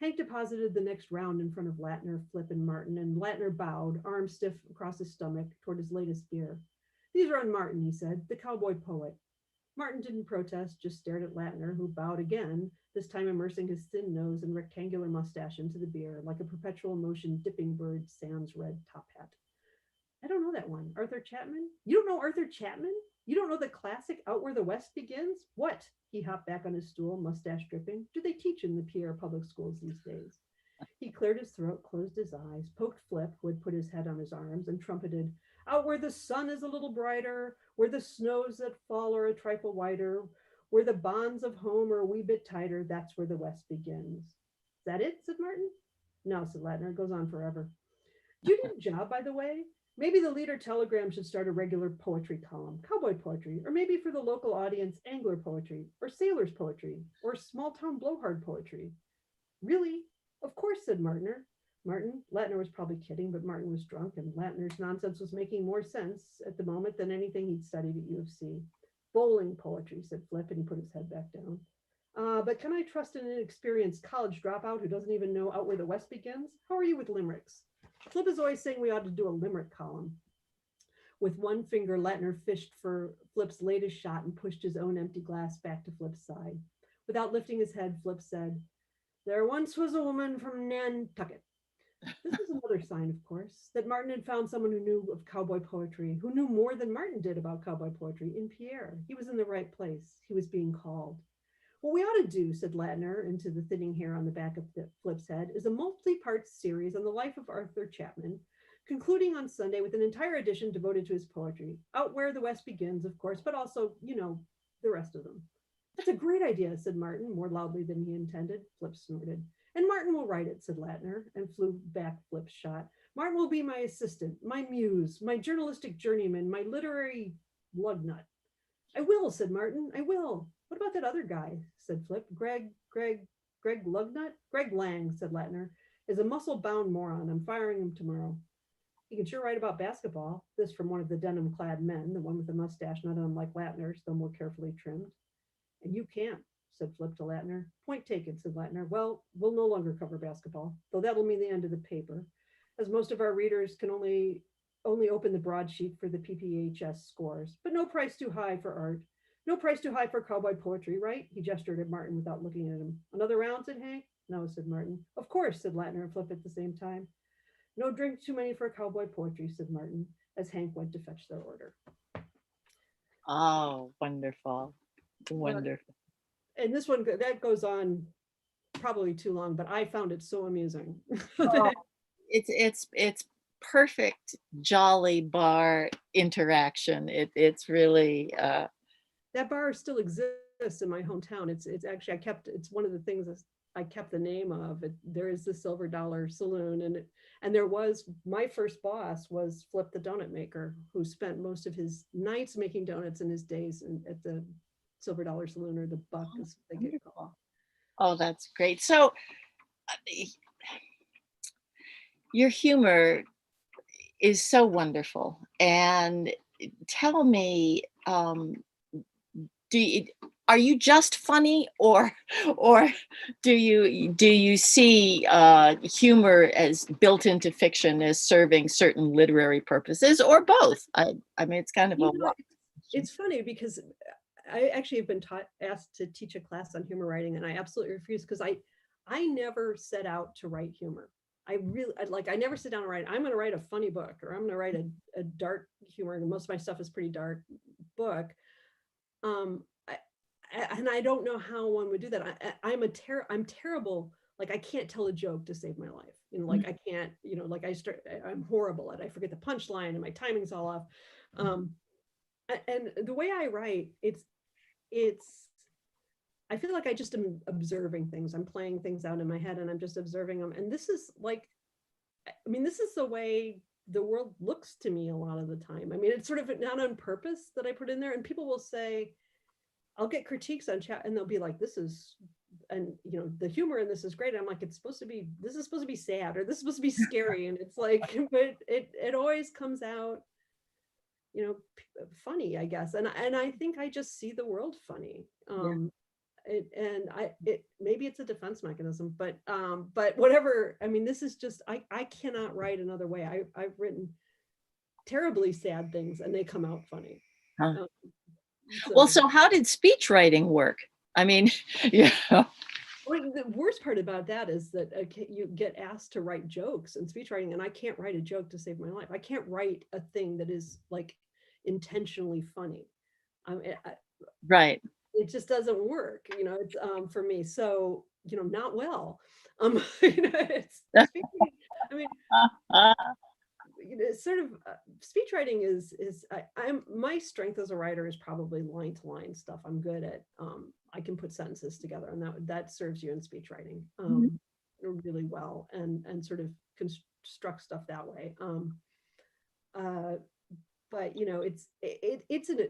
S1: Hank deposited the next round in front of Latner, Flip, and Martin, and Latner bowed, arm stiff across his stomach, toward his latest beer. "These are on Martin," he said, "the cowboy poet." Martin didn't protest, just stared at Latner, who bowed again, this time immersing his thin nose and rectangular mustache into the beer, like a perpetual motion dipping bird sans red top hat. "I don't know that one. Arthur Chapman? You don't know Arthur Chapman? You don't know the classic Out Where the West Begins? What?" He hopped back on his stool, mustache dripping. "Do they teach in the Pierre public schools these days?" He cleared his throat, closed his eyes, poked Flip, who had put his head on his arms, and trumpeted, "Out where the sun is a little brighter, where the snows that fall are a trifle whiter, where the bonds of home are a wee bit tighter, that's where the West begins." "Is that it?" said Martin. "No," said Latner, "it goes on forever." "Do you need a job, by the way? Maybe the Leader Telegram should start a regular poetry column, cowboy poetry, or maybe for the local audience, angler poetry, or sailor's poetry, or small town blowhard poetry." "Really? Of course," said Martin. Latner was probably kidding, but Martin was drunk, and Latner's nonsense was making more sense at the moment than anything he'd studied at U of C. "Bowling poetry," said Flip, and he put his head back down. But can I trust an inexperienced college dropout who doesn't even know Out Where the West Begins? How are you with limericks? Flip is always saying we ought to do a limerick column." With one finger, Latner fished for Flip's latest shot and pushed his own empty glass back to Flip's side. Without lifting his head, Flip said, "There once was a woman from Nantucket." This was another sign, of course, that Martin had found someone who knew of cowboy poetry, who knew more than Martin did about cowboy poetry, in Pierre. He was in the right place. He was being called. "What we ought to do," said Latner into the thinning hair on the back of Flip's head, "is a multi-part series on the life of Arthur Chapman, concluding on Sunday with an entire edition devoted to his poetry. Out Where the West Begins, of course, but also, the rest of them." "That's a great idea," said Martin, more loudly than he intended. Flip snorted. "And Martin will write it," said Latner, and flew back Flip's shot. "Martin will be my assistant, my muse, my journalistic journeyman, my literary lug nut." "I will," said Martin, "I will." "What about that other guy?" said Flip. Greg Lugnut? "Greg Lang," said Latner, "is a muscle-bound moron. I'm firing him tomorrow." "He can sure write about basketball." This from one of the denim-clad men, the one with the mustache not unlike Latner's, though more carefully trimmed. "And you can't," said Flip to Latner. "Point taken," said Latner. "Well, we'll no longer cover basketball, though that'll mean the end of the paper, as most of our readers can only open the broadsheet for the PPHS scores. But no price too high for art. No price too high for cowboy poetry, right?" He gestured at Martin without looking at him. "Another round?" said Hank. "No," said Martin. "Of course," said Latner and Flip at the same time. "No drink too many for cowboy poetry," said Martin, as Hank went to fetch their order.
S2: Oh, wonderful. Wonderful.
S1: And this one, that goes on probably too long, but I found it so amusing.
S2: Oh, it's perfect jolly bar interaction. It's really
S1: That bar still exists in my hometown. It's actually, it's one of the things that I kept the name of. There is the Silver Dollar Saloon, and there was, my first boss was Flip the donut maker, who spent most of his nights making donuts and his days at the Silver Dollar Saloon, or the Buck, as they get called.
S2: Oh, that's great. So your humor is so wonderful. And tell me, are you just funny, or do you see humor as built into fiction as serving certain literary purposes, or both? I mean, it's kind of
S1: It's funny because I actually have been asked to teach a class on humor writing, and I absolutely refuse, because I never set out to write humor. I never sit down and write, I'm going to write a funny book, or I'm going to write a dark humor, and most of my stuff is pretty dark book. And I don't know how one would do that. I'm terrible. Like, I can't tell a joke to save my life. You know, like I can't, you know, like I'm horrible at, I forget the punchline and my timing's all off. And the way I write, I feel like I just am observing things. I'm playing things out in my head and I'm just observing them. And this is like, I mean, this is the way the world looks to me a lot of the time. I mean, it's sort of not on purpose that I put in there, and people will say, I'll get critiques on chat and they'll be like, this is, and you know, the humor in this is great. I'm like, this is supposed to be sad, or this is supposed to be scary. And it's like, but it always comes out, you know, funny, I guess. And I think I just see the world funny. Maybe it's a defense mechanism, but whatever. I mean, this is just, I cannot write another way. I've written terribly sad things and they come out funny.
S2: Huh. So how did speech writing work? I mean, yeah.
S1: Well, the worst part about that is that you get asked to write jokes in speech writing, and I can't write a joke to save my life. I can't write a thing that is like intentionally funny.
S2: Right.
S1: It just doesn't work, you know. It's for me, so you know, not well. You know, it's I mean, it's sort of speech writing is my strength as a writer is probably line to line stuff. I'm good at I can put sentences together, and that serves you in speech writing really well, and sort of construct stuff that way. But you know, it's an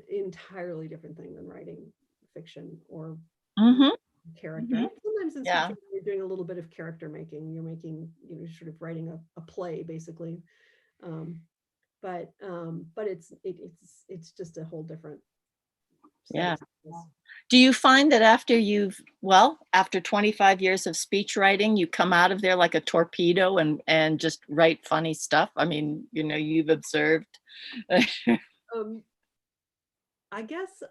S1: entirely different thing than writing fiction or character. Sometimes in speech writing, you're doing a little bit of character making. You're making, you know, sort of writing a play basically. But it's just a whole different set of skills.
S2: Do you find that after 25 years of speech writing, you come out of there like a torpedo and just write funny stuff? I mean, you know, you've observed.
S1: I guess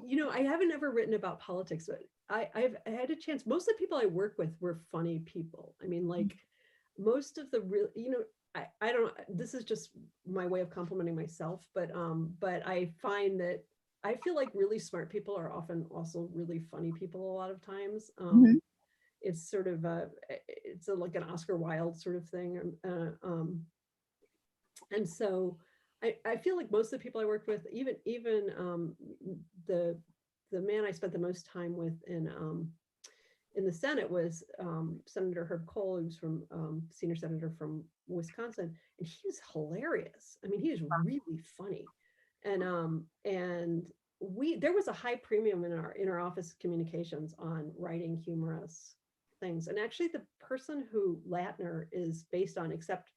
S1: you know, I haven't ever written about politics, but I had a chance. Most of the people I work with were funny people. I mean, like most of the real, you know, I don't, this is just my way of complimenting myself, but I find that I feel like really smart people are often also really funny people a lot of times. It's sort of like an Oscar Wilde sort of thing. And so I feel like most of the people I worked with, even the man I spent the most time with in the Senate was Senator Herb Kohl, who's from senior senator from Wisconsin, and he's hilarious. I mean, he is really funny, and there was a high premium in our office communications on writing humorous things, and actually the person who Latner is based on, except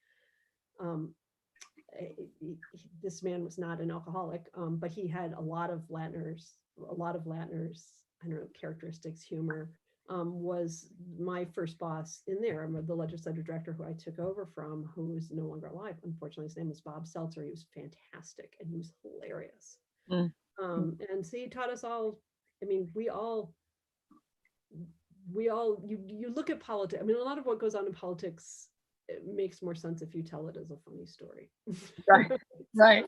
S1: this man was not an alcoholic, but he had a lot of Latner's, I don't know, characteristics, humor, was my first boss in there. The legislative director who I took over from, who is no longer alive, unfortunately. His name was Bob Seltzer. He was fantastic and he was hilarious. And so he taught us all, I mean, we all, you look at politics. I mean, a lot of what goes on in politics, it makes more sense if you tell it as a funny story.
S2: Right.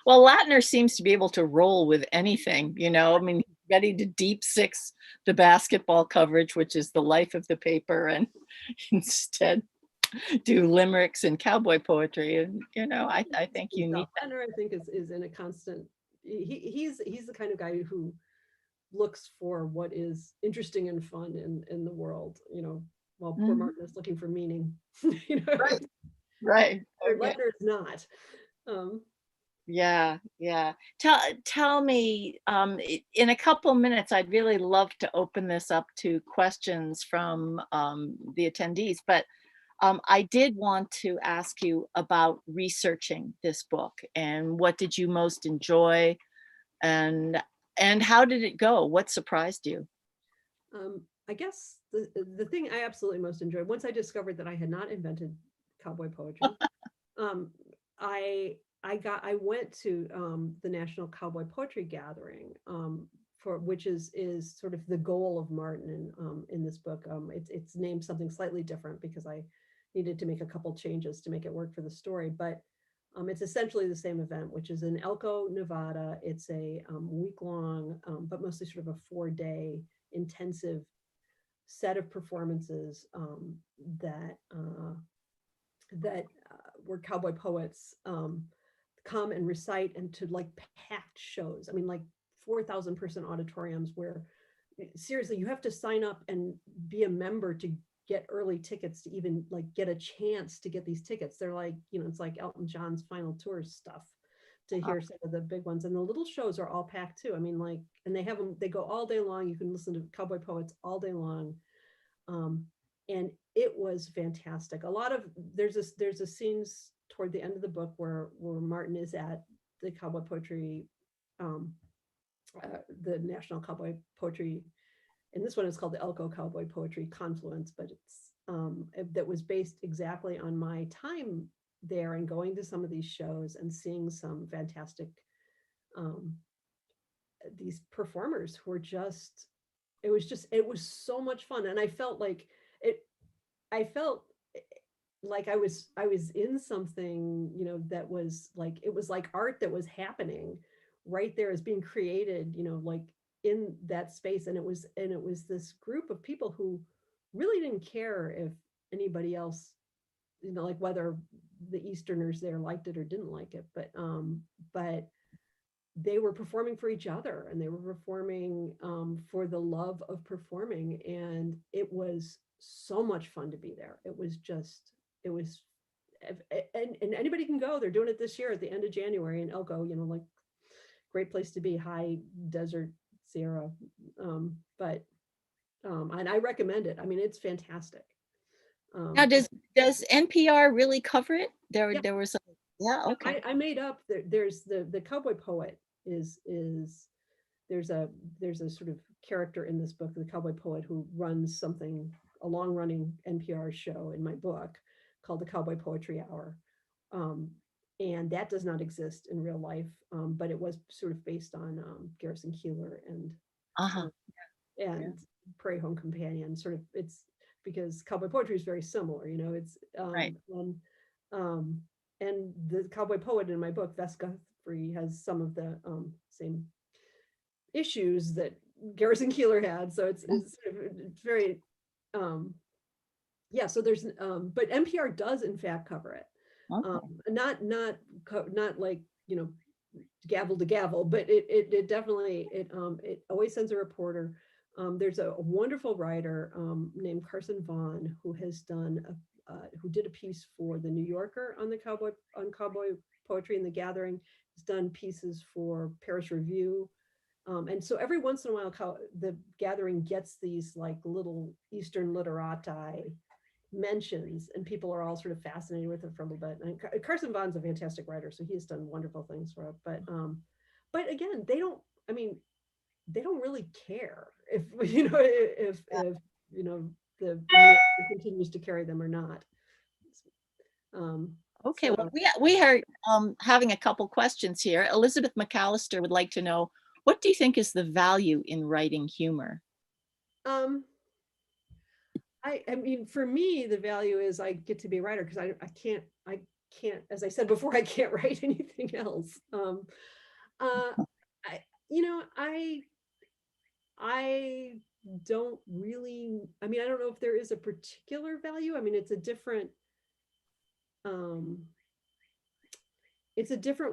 S2: Well, Latner seems to be able to roll with anything, you know. I mean, ready to deep six the basketball coverage, which is the life of the paper, and instead do limericks and cowboy poetry. And you know, I think you need that.
S1: Latner, I think, is in a constant. He's the kind of guy who looks for what is interesting and fun in the world, you know, while poor Martin is looking for meaning. You know?
S2: Right.
S1: Latner is not.
S2: Yeah. Tell me, in a couple minutes, I'd really love to open this up to questions from the attendees, but I did want to ask you about researching this book, and what did you most enjoy, and how did it go? What surprised you?
S1: I guess the thing I absolutely most enjoyed, once I discovered that I had not invented cowboy poetry, I went to the National Cowboy Poetry Gathering for which is sort of the goal of Martin in this book. It's named something slightly different because I needed to make a couple changes to make it work for the story, but it's essentially the same event, which is in Elko, Nevada. It's a week-long, but mostly sort of a 4-day intensive set of performances that where cowboy poets come and recite, and to like packed shows. I mean, like 4,000 person auditoriums where seriously you have to sign up and be a member to get early tickets to even like get a chance to get these tickets. They're like, you know, it's like Elton John's final tour stuff to hear some of the big ones. And the little shows are all packed too. I mean, like, and they have them, they go all day long. You can listen to cowboy poets all day long. And it was fantastic. A lot of, there's a scenes toward the end of the book where Martin is at the cowboy poetry, the National Cowboy Poetry, and this one is called the Elko Cowboy Poetry Confluence, but it's that was based exactly on my time there and going to some of these shows and seeing some fantastic these performers who were just, it was so much fun. And I felt like I was in something, you know, that was like, it was like art that was happening right there, is being created, you know, like in that space. And it was this group of people who really didn't care if anybody else, you know, like whether the Easterners there liked it or didn't like it, but they were performing for each other, and they were performing for the love of performing. And it was so much fun to be there. It was and anybody can go. They're doing it this year at the end of January in Elko, you know, like great place to be, high desert Sierra. And I recommend it. I mean, it's fantastic.
S2: Now, does NPR really cover it? There
S1: Yeah.
S2: was a, yeah, okay.
S1: I made up, there's the cowboy poet is there's a sort of character in this book, the cowboy poet, who runs a long running NPR show in my book called the Cowboy Poetry Hour. And that does not exist in real life, but it was sort of based on Garrison Keillor and Prairie Home Companion. Sort of, it's because cowboy poetry is very similar, you know. It's
S2: Right.
S1: And the cowboy poet in my book, Ves Guthrie, has some of the same issues that Garrison Keillor had. So it's very yeah. So there's but NPR does in fact cover it.
S2: Okay.
S1: Not like, you know, gavel to gavel, but it definitely, it always sends a reporter. There's a wonderful writer named Carson Vaughn who has done who did a piece for the New Yorker on cowboy poetry and the Gathering. He's done pieces for Paris Review. And so every once in a while, the Gathering gets these like little Eastern literati mentions, and people are all sort of fascinated with it for a little bit. And Carson Vaughn's a fantastic writer, so he's done wonderful things for it. But again, they don't really care if, you know, if you know, the continues to carry them or not.
S2: Okay,
S1: So,
S2: well, we are having a couple questions here. Elizabeth McAllister would like to know, what do you think is the value in writing humor?
S1: I mean, for me, the value is I get to be a writer, because I can't, as I said before, I can't write anything else. I don't really, I mean, I don't know if there is a particular value. I mean, it's a different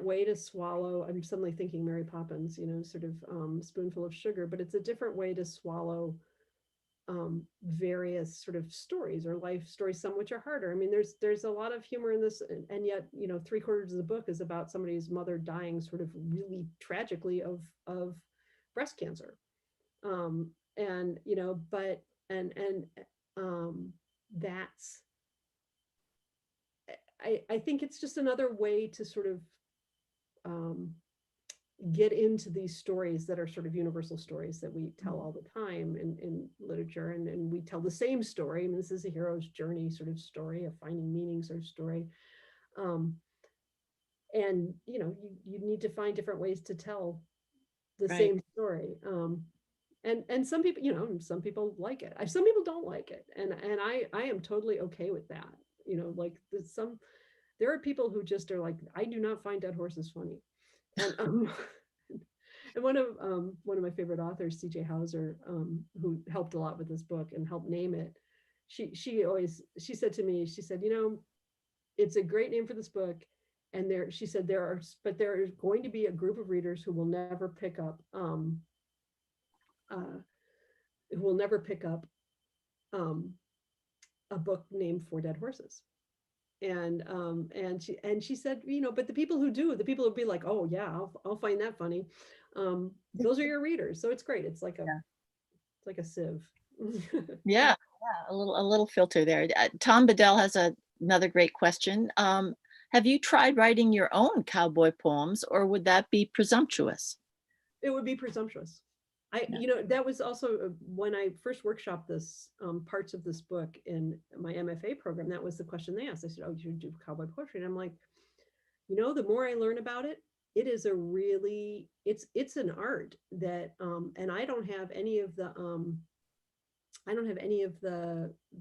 S1: way to swallow. I'm suddenly thinking Mary Poppins, you know, sort of spoonful of sugar, but it's a different way to swallow various sort of stories or life stories, some which are harder. I mean, there's a lot of humor in this, and yet, you know, 3/4 of the book is about somebody's mother dying sort of really tragically of breast cancer. And, you know, but, and that's, I think it's just another way to sort of get into these stories that are sort of universal stories that we tell all the time in literature, and we tell the same story. I mean, this is a hero's journey sort of story, a finding meaning sort of story. And, you know, you need to find different ways to tell the
S2: Right.
S1: same story. And some people, you know, some people like it. Some people don't like it, and I am totally okay with that. You know, like there are people who just are like, I do not find dead horses funny, and and one of my favorite authors, C.J. Hauser, who helped a lot with this book and helped name it. She said to me, she said, you know, it's a great name for this book. And she said, there is going to be a group of readers who will never pick up, um, a book named Four Dead Horses. And she said, you know, but the people who do, the people who be like, oh yeah, I'll find that funny. Those are your readers. So it's great. It's like a sieve.
S2: Yeah, a little filter there. Tom Bedell has another great question. Have you tried writing your own cowboy poems, or would that be presumptuous?
S1: It would be presumptuous.
S2: Yeah.
S1: You know, that was also when I first workshopped this, parts of this book in my MFA program, that was the question they asked. I said, oh, you do cowboy poetry? And I'm like, you know, the more I learn about it, it is a really, it's an art that, and I don't have any of the,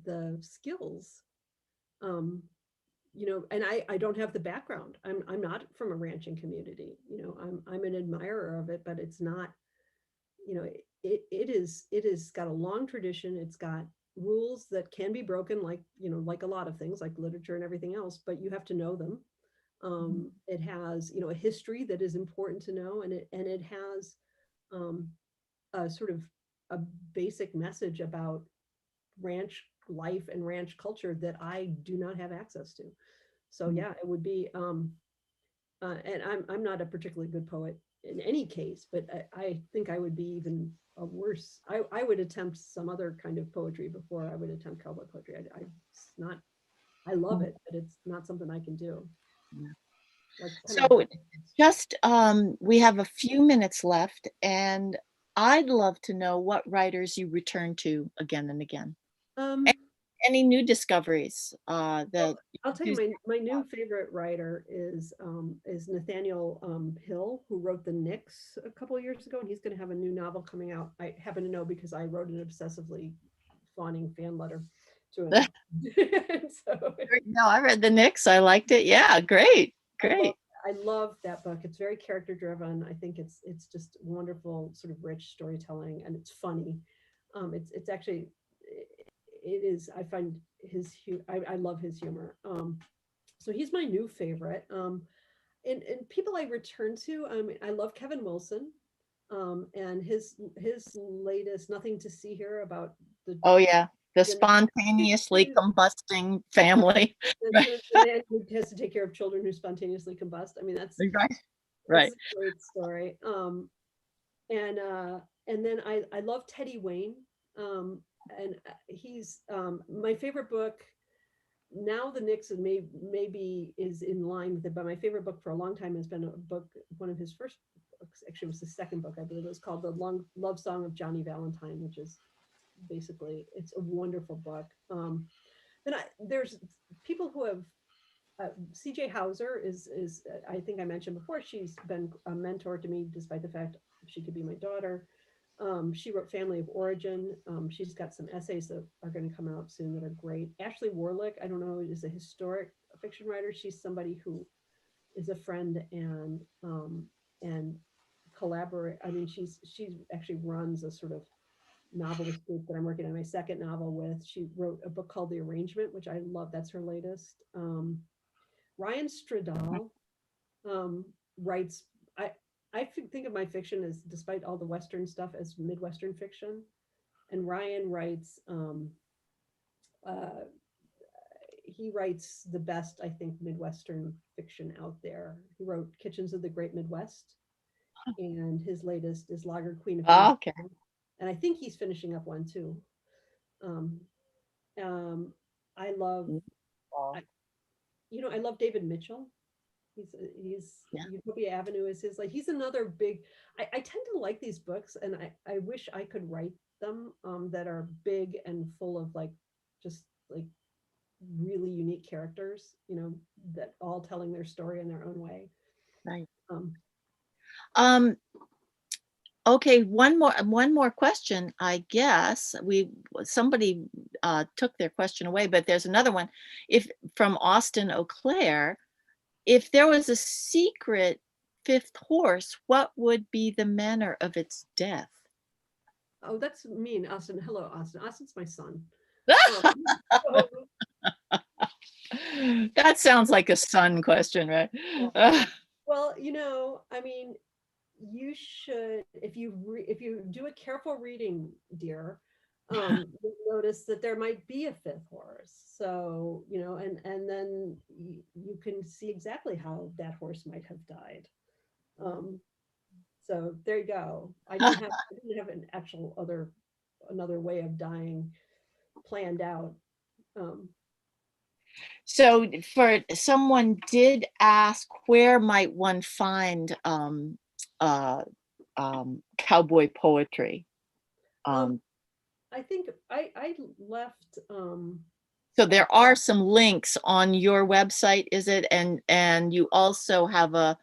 S1: the skills, you know, and I don't have the background. I'm not from a ranching community, you know, I'm an admirer of it, but it's not, you know, it is got a long tradition. It's got rules that can be broken, like, you know, like a lot of things, like literature and everything else, but you have to know them. It has, you know, a history that is important to know, and it has, a sort of a basic message about ranch life and ranch culture that I do not have access to. So yeah, it would be, and I'm not a particularly good poet in any case, but I think I would be even a worse. I would attempt some other kind of poetry before I would attempt cowboy poetry. It's not. I love it, but it's not something I can do.
S2: Yeah.
S1: Like
S2: So just we have a few minutes left, and I'd love to know what writers you return to again and again.
S1: um,
S2: Any new discoveries that
S1: I'll tell you, my new favorite writer is Nathaniel Hill, who wrote The Knicks a couple of years ago, and he's going to have a new novel coming out. I happen to know because I wrote an obsessively fawning fan letter to him. So
S2: No, I read The Knicks. I liked it. Yeah, great.
S1: I love that book. It's very character driven. I think it's just wonderful, sort of rich storytelling, and it's funny. It's actually, it is. I find I love his humor. So he's my new favorite. And people I return to. I love Kevin Wilson. And his latest Nothing to See Here about the
S2: Oh yeah, the
S1: you know,
S2: spontaneously combusting family.
S1: the man who has to take care of children who spontaneously combust. I mean, that's
S2: Right.
S1: a great story. And then I love Teddy Wayne. And he's my favorite book. Now The Knicks maybe is in line with it, but my favorite book for a long time has been a book, one of his first books, actually it was the second book, I believe. It was called The Love Song of Johnny Valentine, which is basically, it's a wonderful book. Then there's people who have, CJ Hauser is I think I mentioned before, she's been a mentor to me despite the fact she could be my daughter. She wrote Family of Origin. She's got some essays that are going to come out soon that are great. Ashley Warlick, I don't know, is a historic fiction writer. She's somebody who is a friend and collaborate. I mean, she actually runs a sort of novelist group that I'm working on my second novel with. She wrote a book called The Arrangement, which I love. That's her latest. Ryan Stradal writes. I think of my fiction as, despite all the Western stuff, as Midwestern fiction, and Ryan writes. He writes the best, I think, Midwestern fiction out there. He wrote Kitchens of the Great Midwest, and his latest is Lager Queen of
S2: Oh, okay.
S1: And I think he's finishing up one too. I love, I love David Mitchell. He's
S2: Yeah.
S1: Utopia Avenue is his, like, he's another big, I tend to like these books, and I wish I could write them, that are big and full of, like, just like really unique characters, that all telling their story in their own way.
S2: Right.
S1: Um,
S2: Okay, one more question. I guess somebody took their question away, but there's another one. If from Austin Eau Claire, if there was a secret fifth horse, what would be the manner of its death?
S1: Oh, that's mean, Austin. Hello, Austin. Austin's my son.
S2: That sounds like a son question, right?
S1: Well, you know, I mean, you should, if you do a careful reading, dear, you'll notice that there might be a fifth horse. So, you know, and then you can see exactly how that horse might have died. So there you go. I didn't have an actual another way of dying planned out.
S2: So for someone did ask, where might one find cowboy poetry?
S1: I think I left.
S2: So there are some links on your website, is it? And you also have a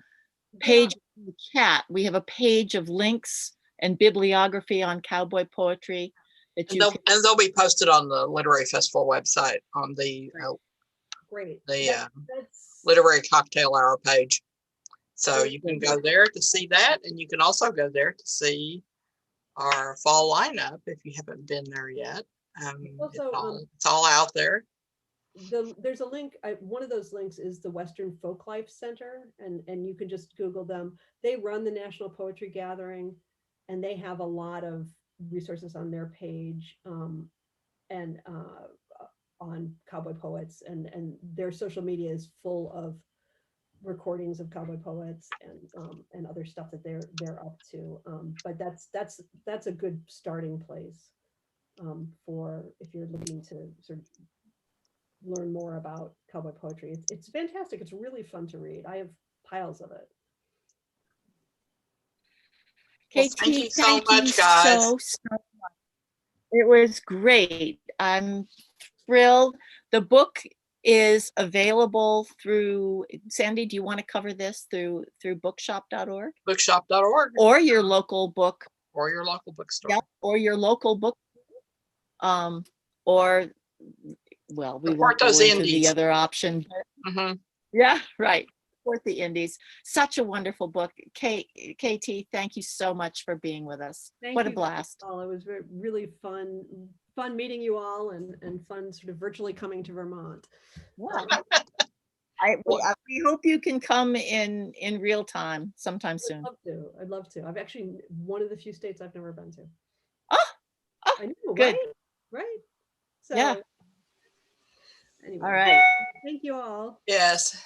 S2: page in the chat. We have a page of links and bibliography on cowboy poetry that
S3: And they'll be posted on the Literary Festival website on the
S1: great.
S3: That's Literary Cocktail Hour page. So you can go there to see that, and you can also go there to see our fall lineup if you haven't been there yet. Also, it's all out there.
S1: There's a link. One of those links is the Western Folklife Center, and you can just Google them. They run the National Poetry Gathering, and they have a lot of resources on their page, and on cowboy poets, and their social media is full of recordings of cowboy poets and other stuff that they're up to. But that's a good starting place for if you're looking to sort of learn more about cowboy poetry. It's fantastic. It's really fun to read. I have piles of it.
S3: Well, thank you so much, guys.
S2: So much. It was great. I'm thrilled. The book is available through, Sandy, do you want to cover this through bookshop.org?
S3: Bookshop.org.
S2: Or your local book.
S3: Or your local bookstore.
S2: Yeah, or your local book. Or, well, we won't go into the other option. Yeah, right. Support the indies. Such a wonderful book. KT, thank you so much for being with us. What a blast.
S1: It was really fun meeting you all, and fun sort of virtually coming to Vermont.
S2: We hope you can come in real time sometime soon.
S1: I'd love to. I've actually one of the few states I've never been to.
S2: Oh,
S1: I know,
S2: good.
S1: Right. So,
S2: yeah.
S1: Anyway,
S2: all right.
S1: Thank you all.
S3: Yes.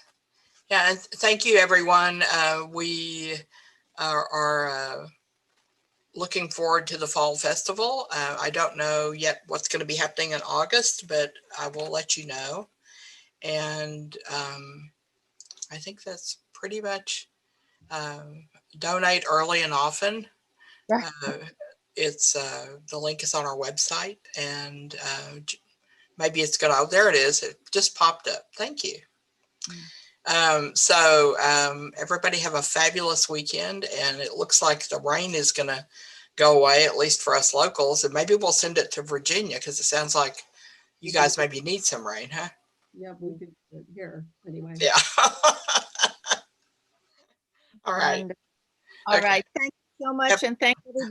S3: Yeah, and thank you, everyone. We are looking forward to the Fall Festival. I don't know yet what's going to be happening in August, but I will let you know. And I think that's pretty much donate early and often.
S2: Yeah.
S3: It's the link is on our website, and maybe it's good. Oh, there it is. It just popped up. Thank you. So everybody have a fabulous weekend, and it looks like the rain is going to go away, at least for us locals, and maybe we'll send it to Virginia, because it sounds like you guys maybe need some rain, huh?
S1: Yeah, we could here anyway.
S3: Yeah. All right.
S2: All right. Thank you so much, and thank everybody.